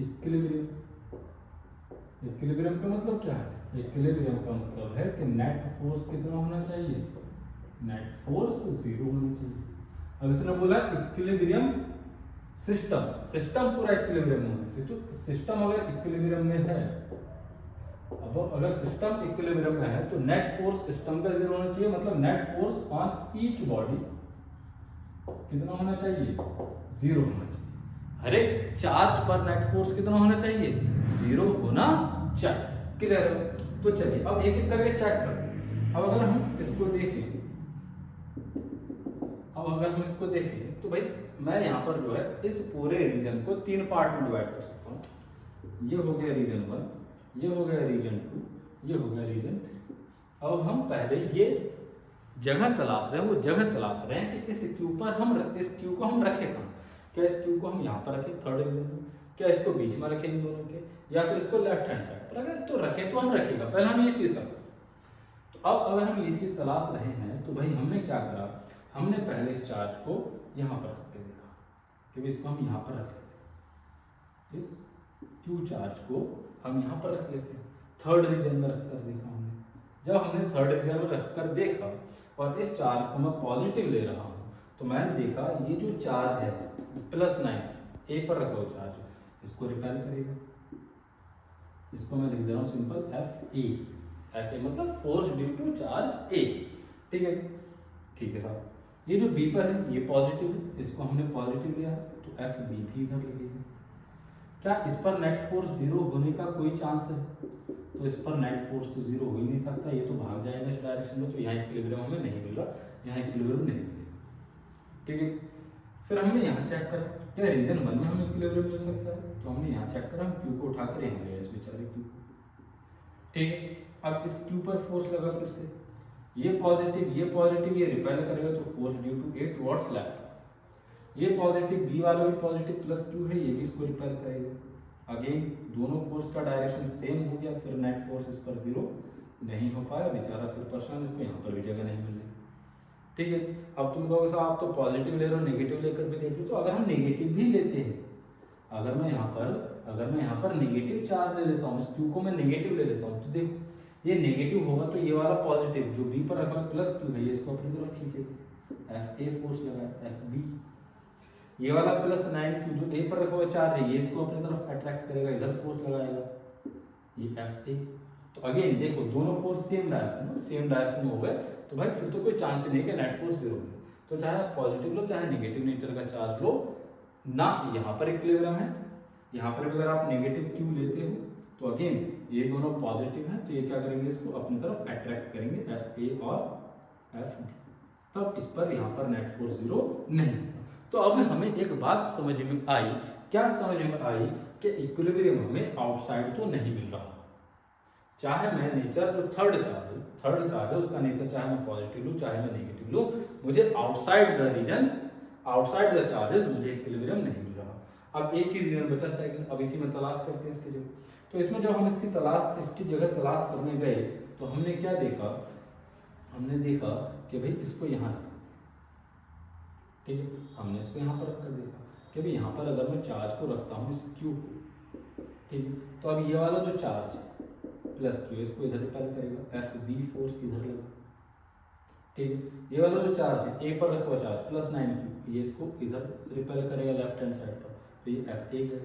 S1: इक्विलिब्रियम का मतलब क्या है? इक्विलिब्रियम का मतलब है कि नेट फोर्स कितना होना चाहिए? नेट फोर्स 0 होना चाहिए। अब इसने बोला इक्विलिब्रियम सिस्टम पूरा इक्विलिब्रियम में होना चाहिए। तो सिस्टम अगर इक्विलिब्रियम में है, अब अगर सिस्टम इक्विलिब्रियम में है तो नेट फोर्स सिस्टम का 0 होना चाहिए। मतलब net force on each body कितना होना चाहिए? 0 होना चाहिए। हर एक चार्ज पर नेट फोर्स कितना होना चाहिए? 0 होना चाहिए। क्लियर है? तो चलिए अब एक एक करके चेक करते हैं। अब अगर हम इसको देखें तो भाई मैं यहाँ पर जो है इस पूरे रीजन को 3 पार्ट में डिवाइड कर सकता हूँ। ये हो गया रीजन 1, ये हो गया रीजन 2, ये हो गया रीजन 3। अब हम पहले ये जगह तलाश रहे हैं, वो जगह तलाश रहे हैं कि इस क्यू को हम रखें कहाँ। क्या इस क्यू को हम यहाँ पर रखें थर्ड रीजन में, क्या इसको बीच में रखें इन दोनों के, या फिर इसको लेफ्ट हैंड साइड पर? अगर तो रखें तो हम रखेगा, पहले हम ये चीज़ तलाश। तो अब अगर हम ये चीज़ तलाश रहे हैं तो भाई हमने क्या करा, हमने पहले इस चार्ज को यहाँ पर रख के देखा कि इसको हम यहाँ पर रख लेते हैं, इस क्यू चार्ज को हम यहाँ पर रख लेते हैं। थर्ड रीजन में रख कर देखा हमने। जब हमने थर्ड रीजन में रख कर देखा और इस चार्ज को मैं पॉजिटिव ले रहा हूँ, तो मैंने देखा ये जो चार्ज है प्लस 9 ए पर रखा हुआ चार्ज, इसको रिपेल करेगा। इसको मैं लिख दे रहा हूँ सिंपल एफ ए मतलब फोर्स ड्यू टू चार्ज ए, ठीक है साहब। ये जो बी पर है ये पॉजिटिव है, इसको हमने पॉजिटिव लिया तो एफ बी भी इधर लगेगा। क्या इस पर नेट फोर्स 0 होने का कोई चांस है? तो इस पर नेट फोर्स तो 0 हो ही नहीं सकता, ये तो भाग जाएगा इस डायरेक्शन में। तो यहाँ इक्विलिब्रियम हमें नहीं मिल रहा, यहाँ इक्विलिब्रियम नहीं मिलेगा, ठीक है। फिर हमने यहाँ चेक करा क्या रीजन 1 में हमें इक्विलिब्रियम मिल सकता है, तो हमने यहाँ चेक करा, हम क्यू को उठाकर यहाँ ले इस बेचारे क्यू को। ठीक है, अब इस Q पर फोर्स लगा फिर से, ये पॉजिटिव ये रिपेल करेगा तो force due to A towards left, ये पॉजिटिव बी वाला भी पॉजिटिव प्लस Q है, ये भी इसको रिपेल करेगा। अगेन दोनों फोर्स का डायरेक्शन सेम हो गया, फिर नेट फोर्स इस पर जीरो नहीं हो पाया बेचारा, फिर परेशान, इसको यहाँ पर भी जगह नहीं मिल रही। ठीक है, अब तुम कहोगे साहब आप तो पॉजिटिव ले रहे हो, नेगेटिव लेकर भी देख लो, तो अगर हम नेगेटिव भी लेते हैं, अगर मैं यहाँ पर नेगेटिव चार्ज ले लेता हूँ, इस Q को मैं नेगेटिव ले लेता हूँ, तो देखो ये नेगेटिव होगा तो ये वाला पॉजिटिव जो B पर रखा है प्लस Q है, ये इसको अपनी तरफ खींचेगा, FA फोर्स लगा FB, ये वाला प्लस 9Q जो A पर रखा हुआ चार्ज है, ये इसको अपनी तरफ अट्रैक्ट करेगा, इधर फोर्स लगाएगा, ये FA। तो अगेन देखो दोनों फोर्स सेम डायरेक्शन में हो गए, तो भाई फिर तो कोई चांस ही नहीं कि नेट फोर्स जीरो है। तो चाहे आप पॉजिटिव लो चाहे नेगेटिव नेचर का चार्ज लो ना, यहाँ पर इक्विलिब्रियम है, यहाँ पर भी अगर आप नेगेटिव Q लेते हो तो अगेन ये दोनों पॉजिटिव हैं, तो ये क्या करेंगे, इसको अपनी तरफ अट्रैक्ट करेंगे FA और FB, तब इस पर यहाँ पर नेट फोर्स जीरो नहीं। तो अब हमें एक बात समझ में आई, क्या समझ में आई कि इक्विलिब्रियम हमें आउटसाइड तो नहीं मिल रहा, चाहे मैं नेचर जो थर्ड चार्ज है उसका नेचर चाहे मैं पॉजिटिव लूँ चाहे मैं नेगेटिव लूँ, मुझे outside the region, outside the charges मुझे इक्विलिब्रियम नहीं मिल रहा। अब एक ही रीजन बचा सेकंड, अब इसी में तलाश करते हैं इसकी जगह। तो इसमें जब हम इसकी जगह तलाश करने गए तो हमने क्या देखा, हमने देखा कि भाई इसको यहाँ रखा, ठीक है, हमने इसको यहाँ पर रखकर देखा कि भाई यहाँ पर अगर मैं चार्ज को रखता हूँ इस Q, ठीक है, तो अब ये वाला जो चार्ज है प्लस Q इसको इधर रिपेल करेगा, FB फोर्स इधर लगा, ठीक है, ये वाला जो चार्ज है A पर रखा हुआ चार्ज प्लस 9Q, ये इसको इधर रिपेल करेगा लेफ्ट हैंड साइड पर, तो ये FA है।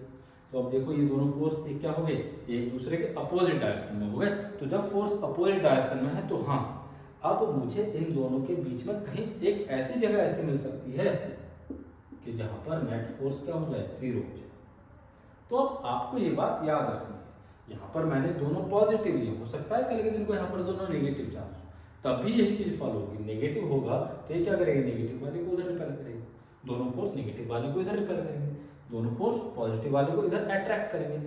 S1: तो अब देखो ये दोनों फोर्स एक क्या हो गए, एक दूसरे के अपोजिट डायरेक्शन में हो गए। तो जब फोर्स अपोजिट डायरेक्शन में है तो हाँ, अब मुझे इन दोनों के बीच में कहीं एक ऐसी जगह ऐसी मिल सकती है कि जहां पर नेट फोर्स क्या हो जाए, जीरो हो जाए। तो अब आपको ये बात याद रखनी है, यहाँ पर मैंने दोनों पॉजिटिव लिए, हो सकता है कल के दिन को यहाँ पर दोनों नेगेटिव चार्ज, तब भी यही चीज फॉलो होगी, नेगेटिव होगा तो ये क्या करेगा, नेगेटिव वाले को उधर रिपेल करेगा, दोनों फोर्स नेगेटिव वाले को इधर रिपेल करेंगे, दोनों फोर्स पॉजिटिव वाले को इधर अट्रैक्ट करेंगे।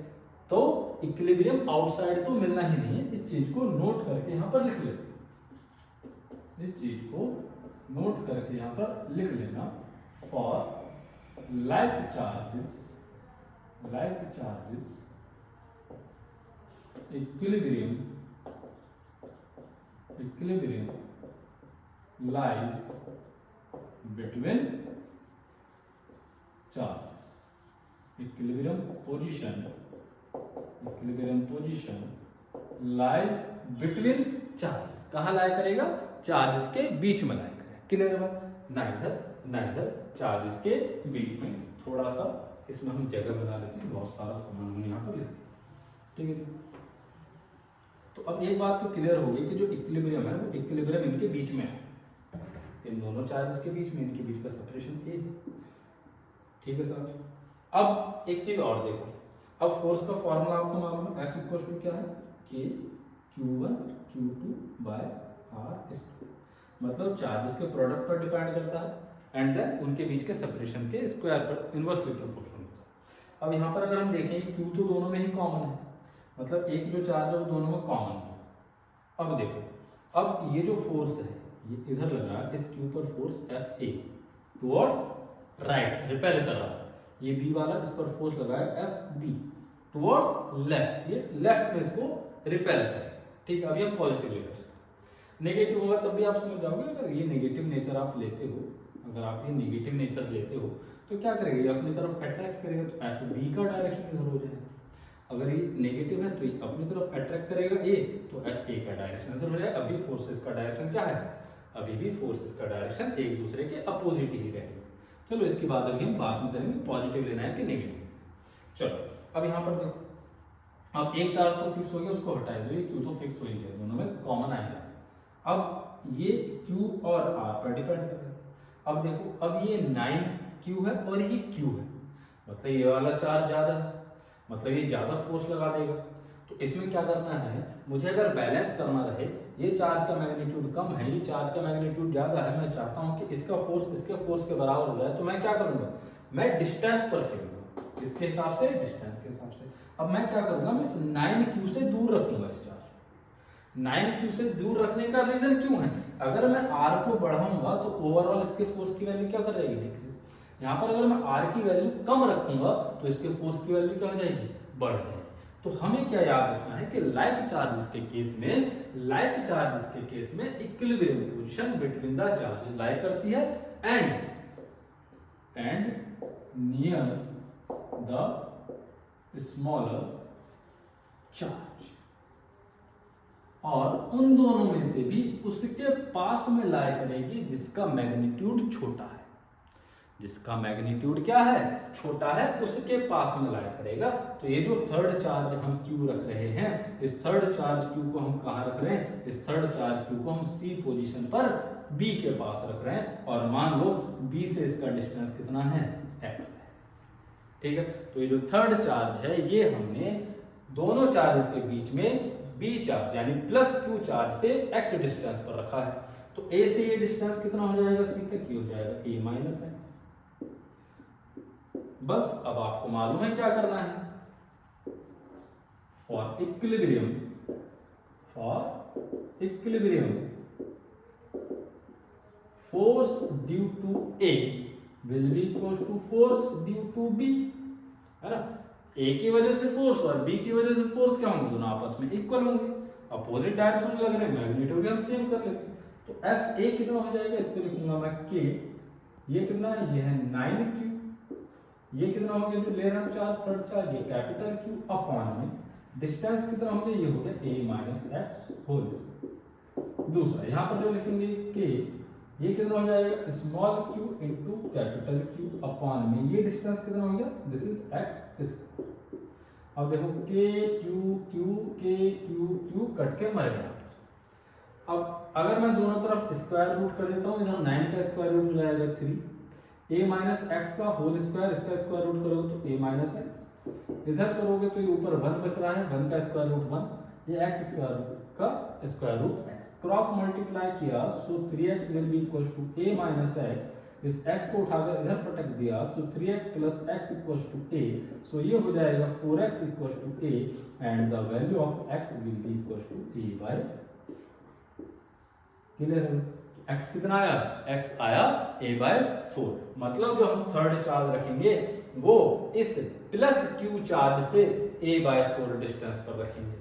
S1: तो इक्विलिब्रियम आउटसाइड तो मिलना ही नहीं है, इस चीज को नोट करके यहाँ पर लिख लेते, इस चीज को नोट करके यहाँ पर लिख लेना, for like charges equilibrium lies between charges, equilibrium position lies between charges, कहाँ लाया करेगा, चार्जेस के बीच में लाया करेगा। क्लियर है, नाइदर चार्जेस के बीच में। थोड़ा सा इसमें हम जगह बना लेते हैं, बहुत सारा सामान हम यहाँ पर लिखते हैं, ठीक है। तो अब एक बात तो क्लियर हो गई कि जो इक्विलिब्रियम है वो इक्विलिब्रियम इनके बीच में है, इन दोनों चार्जेस के बीच में, इनके बीच का सेपरेशन ए है, ठीक है सर। अब एक चीज और देखो, अब फोर्स का फॉर्मूला आपको मालूम है, F इक्वल टू क्या है, K Q1 Q2 bye R², मतलब चार्जेस के प्रोडक्ट पर डिपेंड करता है एंड देन उनके बीच के सेपरेशन के स्क्वायर पर इनवर्सली प्रोपोर्शनल होता है। अब यहाँ पर अगर हम देखें Q तो दोनों में ही कॉमन है, मतलब एक जो चार्ज है वो दोनों में कॉमन है। अब देखो, अब ये जो फोर्स है ये इधर लग रहा है, इस Q पर force FA towards right repel कर रहा है, ये B वाला इस पर फोर्स लगा है FB टुवर्ड्स लेफ्ट, ये लेफ्ट में इसको रिपेल करे, ठीक है। अभी हम पॉजिटिव लेकर, नेगेटिव होगा तब भी आप समझ जाओगे। अगर ये नेगेटिव नेचर आप लेते हो, अगर आप ये नेगेटिव नेचर लेते हो तो क्या करेगा, ये अपनी तरफ अट्रैक्ट करेगा, तो FB का डायरेक्शन इधर हो जाएगा। अगर ये नेगेटिव है तो ये अपनी तरफ अट्रैक्ट करेगा A, तो FA का डायरेक्शन इधर हो जाएगा। अभी फोर्सेस का डायरेक्शन क्या है, अभी भी फोर्सेस का डायरेक्शन एक दूसरे के अपोजिट ही रहेगा। चलो इसकी बात अभी हम बाद में करेंगे, पॉजिटिव लेना है कि नेगेटिव। चलो अब यहाँ पर देखो, अब एक चार्ज तो फिक्स हो गया, उसको हटाए दो, ये Q तो फिक्स हो ही गया, दोनों में कॉमन आएगा। अब ये Q और R पर डिपेंड कर रहा है। अब देखो, अब ये 9Q है और ये Q है, मतलब ये वाला चार्ज ज्यादा है, मतलब ये ज्यादा फोर्स लगा देगा। तो इसमें क्या करना है, मुझे अगर बैलेंस करना रहे, ये चार्ज का मैग्नीट्यूड कम है, ये चार्ज का मैग्नीट्यूड ज्यादा है, मैं चाहता हूं कि इसका फोर्स इसके फोर्स के बराबर हो जाए, तो मैं क्या करूंगा, मैं डिस्टेंस पर खेलूंगा, इसके हिसाब से डिस्टेंस के हिसाब से। अब मैं क्या करूंगा, मैं 9Q से दूर रखूंगा इस चार्ज, 9q से दूर रखने का रीजन क्यों है? अगर मैं r को बढ़ाऊंगा तो ओवरऑल इसके फोर्स की वैल्यू क्या कर जाएगी? डिक्रीज। यहाँ पर अगर मैं r की वैल्यू कम रखूंगा तो इसके फोर्स की वैल्यू क्या हो जाएगी? बढ़ जाएगी। तो हमें क्या याद रखना है कि लाइक चार्जेस के केस में equilibrium position between the charges lie करती है and near the smaller charge, और उन दोनों में से भी उसके पास में लाई करेगी जिसका मैग्नीट्यूड छोटा है। जिसका मैग्नीट्यूड क्या है? छोटा है, उसके पास में लाई करेगा। तो ये जो थर्ड चार्ज हम Q रख रहे हैं, इस थर्ड चार्ज Q को हम कहाँ रख रहे हैं? इस थर्ड चार्ज Q को हम C पोजीशन पर B के पास रख रहे हैं, और मान लो B से इसका डिस्टेंस कितना है? X है। ठीक है, तो ये जो थर्ड चार्ज है ये हमने दोनों चार्जेस के बीच में B चार्ज यानी प्लस Q चार्ज से X डिस्टेंस पर रखा है। तो A से ये डिस्टेंस कितना हो जाएगा? C तक ये हो जाएगा A माइनस एक्स। बस अब आपको मालूम है क्या करना है। For equilibrium force due to A will be equal to force due to B, है ना। A की वजह से फोर्स और B की वजह से फोर्स क्या होंगे? दोनों आपस में इक्वल होंगे, अपोजिट डायरेक्शन में लग रहे हैं, मैग्नीट्यूड भी हम सेम कर लेते हैं। तो FA कितना हो जाएगा? इसको लिखूंगा मैं K, ये कितना है? ये है 9Q, ये कितना हो गया? जो ले रहा चार्ज थर्ड चार्ज, ये कैपिटल Q अपॉन में डिस्टेंस कितना हो गया? ये हो गया A minus x whole square. दूसरा यहाँ पर जो लिखेंगे K, ये कितना हो जाएगा? Small q into capital Q upon में ये डिस्टेंस कितना हो गया? This is x square. अब देखो K Q कट के मर गया। अब अगर मैं दोनों तरफ स्क्वायर रूट कर देता हूँ, इधर 9 का स्क्वायर रूट हो जाएगा 3, a माइनस एक्स का होल स्क्वायर, इसका स्क्वायर रूट करोगे तो a माइनस एक्स, इधर करोगे तो ये ऊपर 1 बच रहा है, 1 का स्क्वायर रूट 1, ये x स्क्वायर का square root x, cross multiply किया so 3x will be equal to a minus x. इस x को उठाकर इधर पटक दिया तो 3x plus x equal to a, so ये हो जाएगा 4x equal to a and the value of x will be equal to a by. Clear है? x कितना आया? x आया a बाय 4। मतलब जो हम थर्ड चार्ज रखेंगे वो इस प्लस q चार्ज से a बाय 4 डिस्टेंस पर रखेंगे,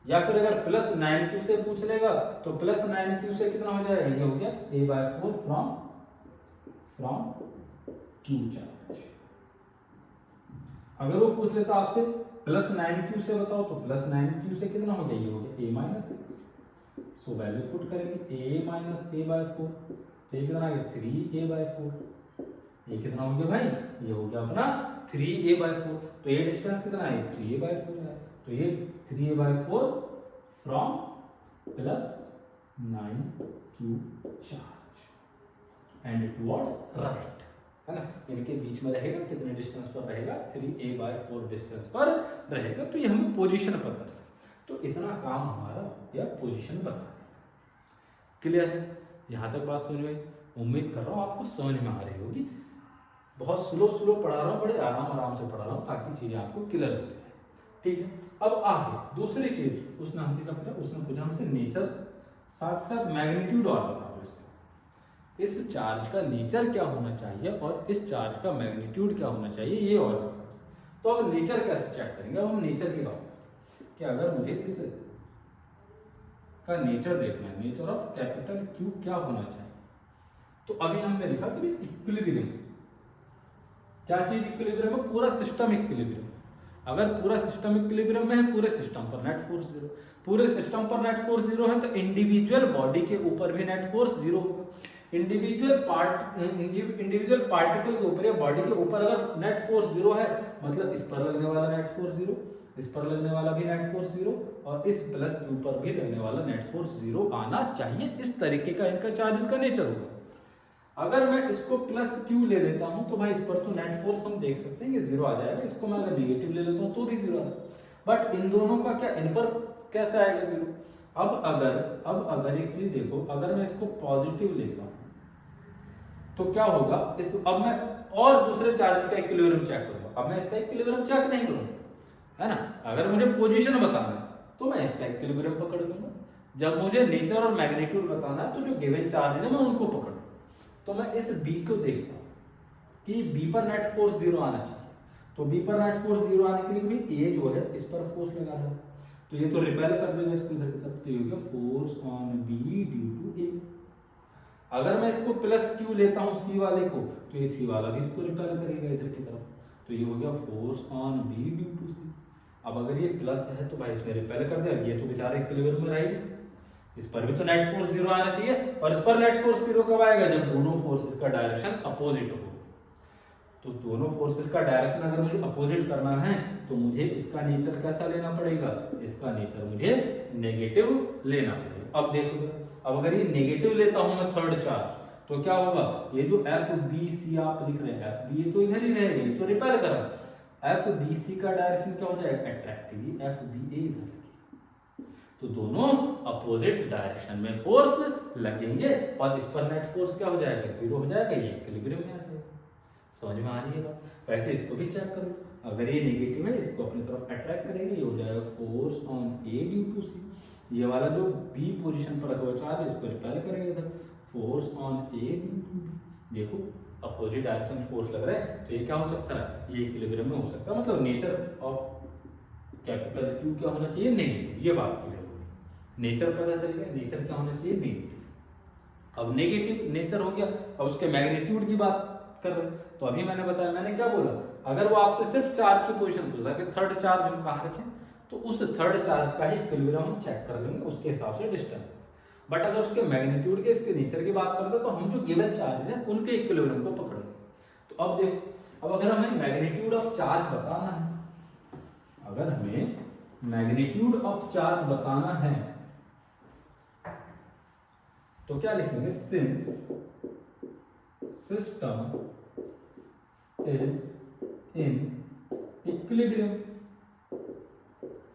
S1: या फिर अगर प्लस 9q से पूछ लेगा तो प्लस 9q से कितना हो जाएगा? ये हो गया a by 4 from q charge. अगर वो पूछ लेता आपसे प्लस 9q से बताओ तो प्लस 9q से कितना हो गया? ये हो गया a minus x. So value put करेंगे a माइनस a बाय 4, तो ये कितना आ गया? 3a by 4। ये कितना हो गया भाई? ये हो गया अपना 3a बाय 4। तो ये डिस्टेंस कितना है? 3a बाय 4 है। तो ये 3a by 4 from plus 9q charge and towards right, है ना। इनके बीच में रहेगा, कितने डिस्टेंस पर रहेगा? 3a बाय 4 डिस्टेंस पर रहेगा। तो ये हमें पोजीशन पता चला। तो इतना काम हमारा या पोजीशन बता। क्लियर है? यहाँ तक बात समझ में? उम्मीद कर रहा हूँ आपको समझ में आ रही होगी। बहुत स्लो पढ़ा रहा हूँ, बड़े आराम से पढ़ा रहा हूँ ताकि चीजें आपको क्लियर हो जाए। ठीक है, अब आगे दूसरी चीज उसने हमसे क्या पूछा? उसने पूछा हमसे नेचर, साथ साथ मैग्नीट्यूड और बताओ इसका। इस चार्ज का नेचर क्या होना चाहिए और इस चार्ज का मैग्नीट्यूड क्या होना चाहिए, ये और बताओ। तो अब नेचर कैसे चेक करेंगे? अब हम नेचर की बात कि अगर मुझे इस का नेचर देखना है, नेचर ऑफ कैपिटल Q क्या होना चाहिए, तो अभी हमने लिखा कि इक्विलिब्रियम। क्या चीज इक्विलिब्रियम है? पूरा सिस्टम इक्विलिब्रियम। अगर पूरा सिस्टम इक्विलिब्रियम में है, पूरे सिस्टम पर नेट फोर्स 0, पूरे सिस्टम पर नेट फोर्स 0 है, तो इंडिविजुअल बॉडी के ऊपर भी नेट फोर्स 0 होगा। इंडिविजुअल पार्टिकल के ऊपर या बॉडी के ऊपर अगर नेट फोर्स 0 है, मतलब इस पर लगने वाला नेट फोर्स 0, इस पर लगने वाला भी नेट फोर्स 0 और इस प्लस Q पर भी लगने वाला नेट फोर्स 0 आना चाहिए। इस तरीके का इनका चार्जेस का नेचर होगा। अगर मैं इसको प्लस Q ले लेता हूं तो भाई इस पर तो नेट फोर्स हम देख सकते हैं कि 0 आ जाएगा। इसको मैं अगर नेगेटिव ले लेता हूं तो भी 0 आएगा, बट इन दोनों का क्या, इन पर कैसे आएगा 0? अब अगर एक चीज देखो, अगर मैं इसको पॉजिटिव लेता हूं तो क्या होगा? इस अब मैं और दूसरे चार्जेस का इक्विलिब्रियम चेक करूंगा। अब मैं इसका इक्विलिब्रियम चेक नहीं करूंगा, है ना। अगर मुझे पोजीशन बताना है तो मैं इसका इक्विलिब्रियम पकड़ लूंगा। जब मुझे नेचर और मैग्नीट्यूड बताना है तो जो गिवन चार्ज है मैं उनको पकड़ूं। तो मैं इस बी को देखता हूँ कि बी पर नेट फोर्स 0 आना चाहिए। तो बी पर नेट फोर्स 0 आने के लिए भी ए जो है इस पर फोर्स लगा रहा है, तो ये तो रिपेल कर देगा इसको इधर की तरफ, तो ये हो गया force on B due to A. अगर मैं इसको प्लस क्यू लेता हूँ सी वाले को, तो ये सी वाला भी इसको रिपेल करेगा इधर की तरफ, तो ये हो गया force on B due to C. अब अगर ये प्लस है तो भाई इसने रिपेल कर दिया, ये तो बेचारे इक्विलिब्रियम में रहेगी, इस पर भी तो नेट फोर्स 0 आना चाहिए, और इस पर नेट फोर्स 0 कब आएगा, जब दोनों फोर्सेस का डायरेक्शन अपोजिट हो। तो दोनों फोर्सेस का डायरेक्शन अगर मुझे अपोजिट करना है तो मुझे इसका नेचर कैसा लेना पड़ेगा, इसका नेचर मुझे नेगेटिव लेना पड़ेगा। अब देखो, अब अगर ये नेगेटिव लेता हूं मैं थर्ड चार्ज, तो क्या होगा, ये जो एफ बी सी आप लिख रहे हैं, एफ बी तो इधर ही रहेगा, ये तो रिपेल कर रहा है, एफ बी सी का डायरेक्शन क्या हो जाएगा, अट्रैक्टिव, एफ बी ए इधर, तो दोनों अपोजिट डायरेक्शन में फोर्स लगेंगे और इस पर नेट फोर्स क्या हो जाएगा, 0 हो जाएगा, ये इक्विलिब्रियम में आ जाएगा। समझ में आ रही है बात। वैसे इसको भी चेक करो, अगर ये नेगेटिव है इसको अपनी तरफ अट्रैक्ट करेंगे, ये हो जाएगा force on A due to C. ये वाला जो बी पोजीशन पर रखा हुआ चार्ज इसको रिपेल करेंगे sir, force on A due to B. देखो अपोजिट डायरेक्शन फोर्स लग रहा है, तो ये क्या हो सकता है, ये इक्विलिब्रियम में हो सकता है, मतलब नेचर ऑफ कैपिटल क्यू क्या होना चाहिए, नेगेटिव। ये बात क्लियर होगी, नेचर पता चल गया, नेचर क्या होना चाहिए, नेगेटिव। अब नेगेटिव नेचर हो गया, अब उसके मैग्नीट्यूड की बात कर रहे हैं, तो अभी मैंने बताया, मैंने क्या बोला, अगर वो आपसे सिर्फ चार्ज की पोजीशन पूछा कि थर्ड चार्ज हम कहाँ रखें, तो उस थर्ड चार्ज का ही इक्विलिब्रियम हम चेक कर लेंगे, उसके हिसाब से डिस्टेंस। बट अगर उसके मैग्नीट्यूड के, इसके नेचर की बात करते हैं, तो हम जो गिवन चार्जेस हैं उनके इक्विलिब्रियम को पकड़ेंगे। तो अब देखो, अब अगर हमें मैग्नीट्यूड ऑफ चार्ज बताना है, अगर हमें मैग्नीट्यूड ऑफ चार्ज बताना है तो क्या लिखेंगे, since system is in equilibrium,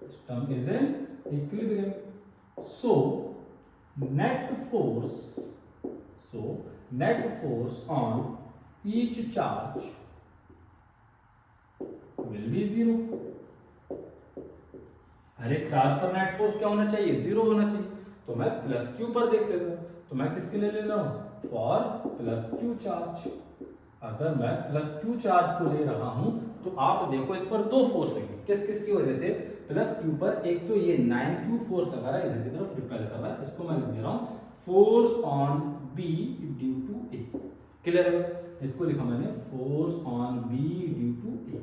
S1: system is in equilibrium, so net force on each charge will be 0। हर एक चार्ज पर नेट फोर्स क्या होना चाहिए, 0 होना चाहिए। तो मैं प्लस क्यू पर देख लेता हूं, तो मैं किसके लिए ले रहा हूं, फॉर प्लस क्यू चार्ज। अगर मैं प्लस क्यू चार्ज को ले रहा हूं तो आप देखो इस पर दो फोर्स लगे, किस किस की वजह से, प्लस क्यू पर एक तो ये 9q फोर्स लगा रहा है, इधर की तरफ रिपेल कर रहा है, इसको मैं लिख दे रहा हूं force on B due to A. Clear है, इसको लिखा मैंने force on B due to A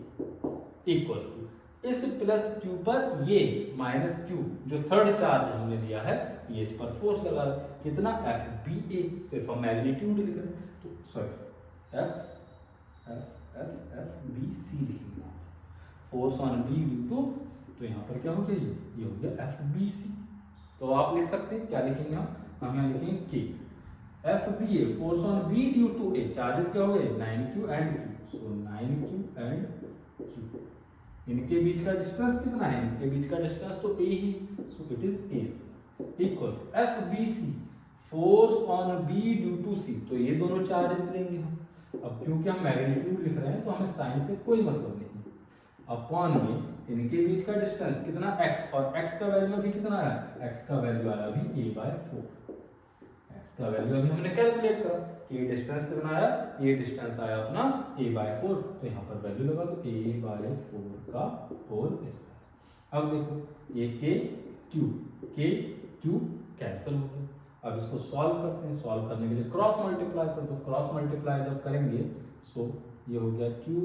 S1: equal to इस प्लस क्यू पर ये माइनस क्यू जो थर्ड चार्ज हमने लिया है, ये इस पर फोर्स लगा रहा है, कितना, एफ बी ए, सिर्फ हम मैग्नीट्यूड लिख रहे हैं, तो sorry F F F F B C लिखेंगे, force on B due to, तो यहाँ पर क्या हो गया, ये हो गया एफ बी सी। तो आप लिख सकते हैं, क्या लिखेंगे हम यहाँ लिखेंगे के, F B A force on B due to A, charges क्या हो गए 9q and q, so 9q and q, इनके बीच का डिस्टेंस कितना है, इनके बीच का डिस्टेंस तो a ही, so it is a equal to F B C force on B due to C, तो ये दोनों चार्जेस लेंगे हम। अब क्योंकि हम मैग्नीट्यूड लिख रहे हैं तो हमें साइन से कोई मतलब नहीं, अपॉन में इनके बीच का डिस्टेंस कितना x, और x का वैल्यू अभी कितना आया, x का वैल्यू आया अभी a/4, x का वैल्यू अभी हमने कैलकुलेट करा कि ये डिस्टेंस कितना आया, ये डिस्टेंस आया अपना a/4, तो यहाँ पर वैल्यू लगा तो a/4 का होल स्क्वायर। अब देखो ये k q कैंसिल हो गया, अब इसको सॉल्व करते हैं, सॉल्व करने के लिए क्रॉस मल्टीप्लाई कर दो, क्रॉस मल्टीप्लाई जब करेंगे सो ये हो गया q/a²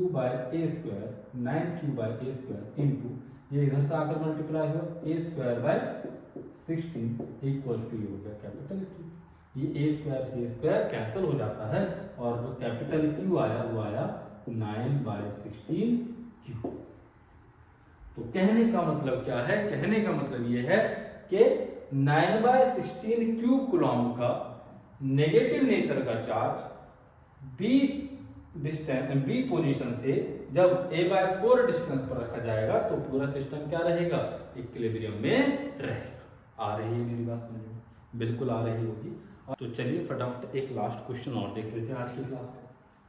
S1: 9q/a² इनटू ये इधर से आकर मल्टीप्लाई हो a²/16 इक्वल टू ये हो गया कैपिटल Q। ये a² से a² कैंसिल हो जाता है और जो कैपिटल Q आया वो आया 9/16 Q। तो कहने का मतलब क्या है, कहने का मतलब ये है कि 9/16 क्यूब कूलॉम का नेगेटिव नेचर का चार्ज बी पोजीशन से जब a/4 डिस्टेंस पर रखा जाएगा तो पूरा सिस्टम क्या रहेगा, इक्विलिब्रियम में रहेगा। आ रही है मेरी बात समझ में, बिल्कुल आ रही होगी। तो चलिए फटाफट एक लास्ट क्वेश्चन और देख लेते हैं आज की क्लास का।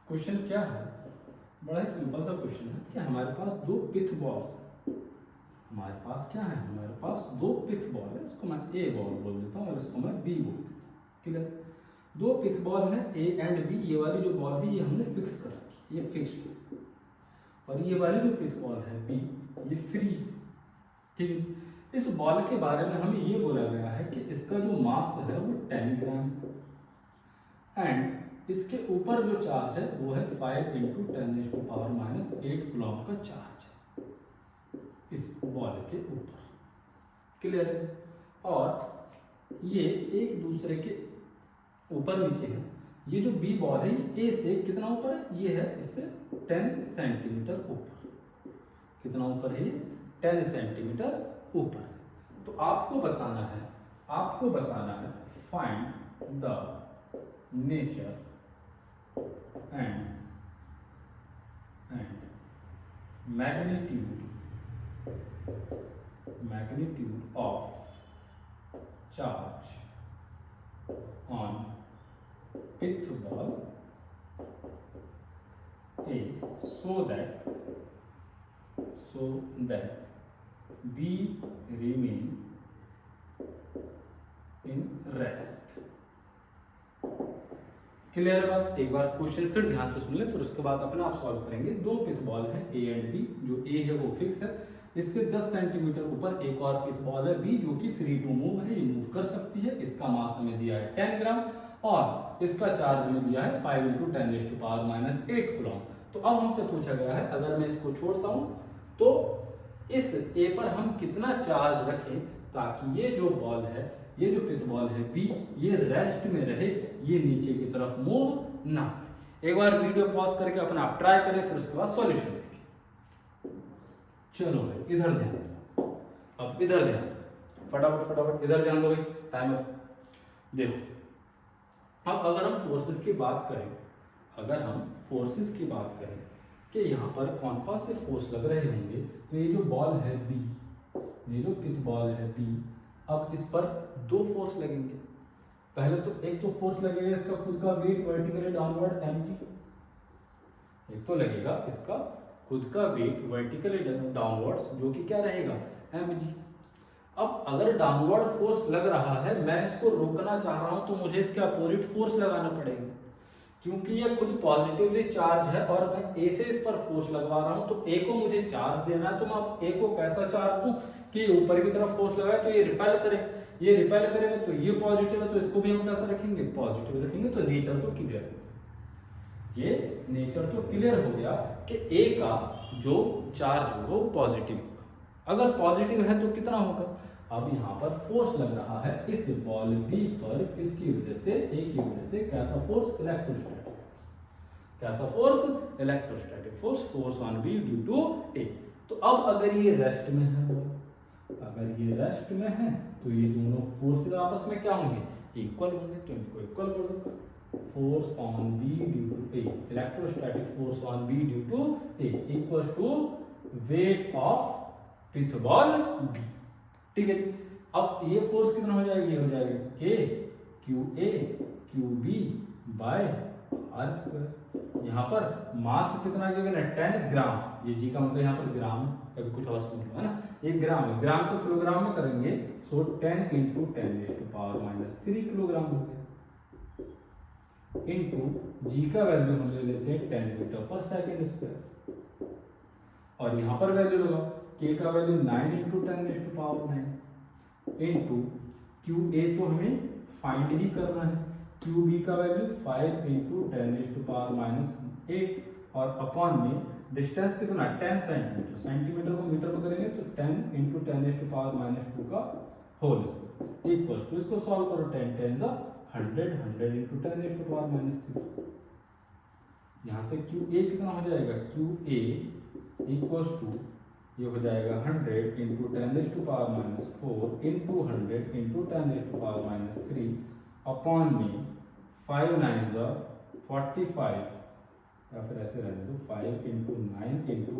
S1: क्वेश्चन क्या है, बड़ा ही सिंपल सा क्वेश्चन है कि हमारे पास दो पिथ बॉल्स, हमारे पास क्या है, हमारे पास दो पिथ बॉल है, इसको मैं ए बॉल बोल देता हूँ और इसको मैं बी बोल देता हूँ। क्लियर, दो पिथ बॉल है ए एंड बी, ये वाली जो बॉल है ये हमने फिक्स कर रखी है, ये फिक्स है, और ये वाली जो पिथ बॉल है बी ये फ्री है। ठीक है, इस बॉल के बारे में हमें ये बोला गया है कि इसका जो मास है वो 10 ग्राम एंड इसके ऊपर जो चार्ज है वो है 5 इंटू 10⁻⁻8 कूलम्ब का चार्ज है इस बॉल के ऊपर। क्लियर है, और ये एक दूसरे के ऊपर नीचे है। ये जो बी बॉल है ये ए से कितना ऊपर है, ये है इससे 10 सेंटीमीटर ऊपर। कितना ऊपर है ये, 10 सेंटीमीटर ऊपर है। तो आपको बताना है find the nature and magnitude of charge on pith ball A so that B remain in rest। Clear बात, एक बार क्वेश्चन फिर ध्यान से सुन ले, फिर उसके बाद अपने आप सॉल्व करेंगे। दो पिथ बॉल है ए एंड बी, जो ए है वो फिक्स है, इससे 10 सेंटीमीटर ऊपर एक और पिथ बॉल है बी जो कि फ्री टू मूव है, ये मूव कर सकती है। इसका मास हमें दिया है 10 ग्राम और इसका चार्ज हमें दिया है 5 इंटू 10⁻⁸ कूलम्ब। तो अब हमसे पूछा गया है अगर मैं इसको छोड़ता हूं तो इस ए पर हम कितना चार्ज रखें ताकि ये जो बॉल है, ये जो पिथ बॉल है बी, ये रेस्ट में रहे, ये नीचे की तरफ मूव ना करे। एक बार वीडियो पॉज करके अपना आप ट्राई करें, फिर उसके बाद सॉल्यूशन देखें। चलो भाई इधर ध्यान दो, अब इधर ध्यान, फटाफट इधर ध्यान दो भाई, टाइम अप। देखो अब अगर हम फोर्सेस की बात करें, कि यहाँ पर कौन कौन से फोर्स लग रहे होंगे, तो ये जो बॉल है बी, ये जो पिथ बॉल है बी, अब इस पर दो फोर्स लगेंगे। पहले तो एक तो फोर्स लगेगा इसका खुद का वेट वर्टिकली डाउनवर्ड mg, एक तो लगेगा इसका खुद का वेट वर्टिकली डाउनवर्ड्स जो कि क्या रहेगा mg। अब अगर डाउनवर्ड फोर्स लग रहा है, मैं इसको रोकना चाह रहा हूं तो मुझे इसके अपोजिट फोर्स लगाना पड़ेगा, क्योंकि ये खुद पॉजिटिवली चार्ज है और मैं ए से इस पर फोर्स लगवा रहा हूं, तो ए को मुझे चार्ज देना है, तो मैं ए को कैसा चार्ज दूं कि ऊपर की तरफ फोर्स लगाए तो ये रिपेल करे, ये रिपेल करेंगे तो ये पॉजिटिव है, तो इसको भी हम कैसा रखेंगे, पॉजिटिव रखेंगे। तो नेचर तो क्लियर हो गया, ये नेचर तो क्लियर हो गया कि ए का जो चार्ज होगा वो पॉजिटिव होगा। अगर पॉजिटिव है तो कितना होगा, अब यहाँ पर फोर्स लग रहा है इस बॉल बी पर, किसकी वजह से, ए की वजह से। कैसा फोर्स, इलेक्ट्रोस्टैटिक फोर्स। कैसा force, electrostatic force, force on B due to A. तो अब अगर ये रेस्ट में है, अगर ये रेस्ट में है तो ये दोनों फोर्सेस आपस में क्या होंगे, इक्वल होंगे, तो इनको इक्वल कर दो। Force on B due to A, electrostatic force on B due to A equal to weight of pith ball B. ठीक है जी, अब ये फोर्स कितना हो जाएगा, ये हो जाएगा K Q A Q B by R square. यहाँ पर मास कितना गिवन है, 10 ग्राम, ये जी का मतलब यहाँ पर ग्राम है, कभी कुछ और समझ लो है ना, ये ग्राम है, ग्राम को किलोग्राम में करेंगे, सो 10 इंटू 10⁻³ किलोग्राम हो गया, इंटू जी का वैल्यू हम ले लेते हैं 10 मीटर पर सेकेंड स्क्वायर, और यहाँ पर वैल्यू लगा के का value 9 into 10⁻⁹ into Q A तो हमें फाइंड ही करना है, क्यू बी का वैल्यू 5 इंटू 10⁻⁸ और अपॉन में डिस्टेंस कितना 10 सेंटीमीटर, सेंटीमीटर को मीटर में करेंगे तो 10 इंटू 10⁻² का होल स्क्वायर इक्वल टू, इसको सॉल्व करो, 10 10 100, 100 इंटू 10⁻⁻3। यहाँ से क्यू ए कितना हो जाएगा, क्यू ए इक्वल टू ये हो जाएगा 100 इंटू 10⁻⁴ इंटू 100 इंटू 10⁻³ अपॉन में 5 9 45, या फिर ऐसे रहने दो, 5 इंटू 9 इंटू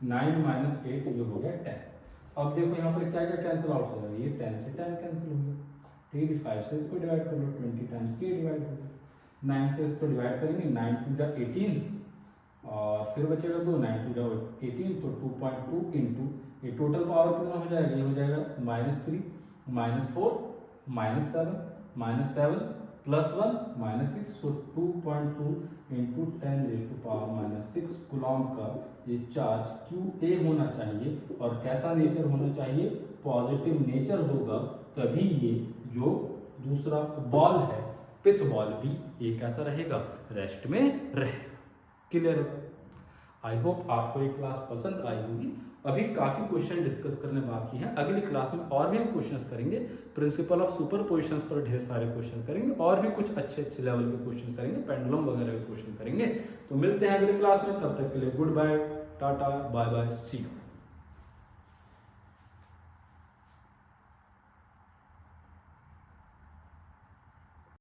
S1: 9 - 8 ये हो गया 10। अब देखो यहाँ पर क्या क्या कैंसिल आउट हो जाएगा, ये 10 से 10 कैंसिल हो गया, ठीक है। 5 से इसको डिवाइड कर लो, 20 टाइम्स के डिवाइड हो गया, 9 से इसको डिवाइड करेंगे, 9 2 जा 18 और फिर बचेगा 2, 9 2 जा 18, तो 2.2 इंटू ये टोटल पावर कितना हो जाएगा, ये हो जाएगा -3 -4 -7 +1 -6, सो 2.2 × 10⁻⁻6 कूलॉम का ये चार्ज QA होना चाहिए। और कैसा नेचर होना चाहिए, पॉजिटिव नेचर होगा, तभी ये जो दूसरा बॉल है पिच बॉल भी ये कैसा रहेगा, रेस्ट में रहेगा। क्लियर है? आई होप आपको ये क्लास पसंद आई होगी। अभी काफ़ी क्वेश्चन डिस्कस करने बाकी हैं, अगली क्लास में और भी हम क्वेश्चंस करेंगे, प्रिंसिपल ऑफ सुपरपोजिशंस पर ढेर सारे क्वेश्चन करेंगे, और भी कुछ अच्छे अच्छे लेवल के क्वेश्चन करेंगे, पेंडुलम वगैरह के क्वेश्चन करेंगे। तो मिलते हैं अगली क्लास में, तब तक के लिए good bye, tata, bye bye, see you.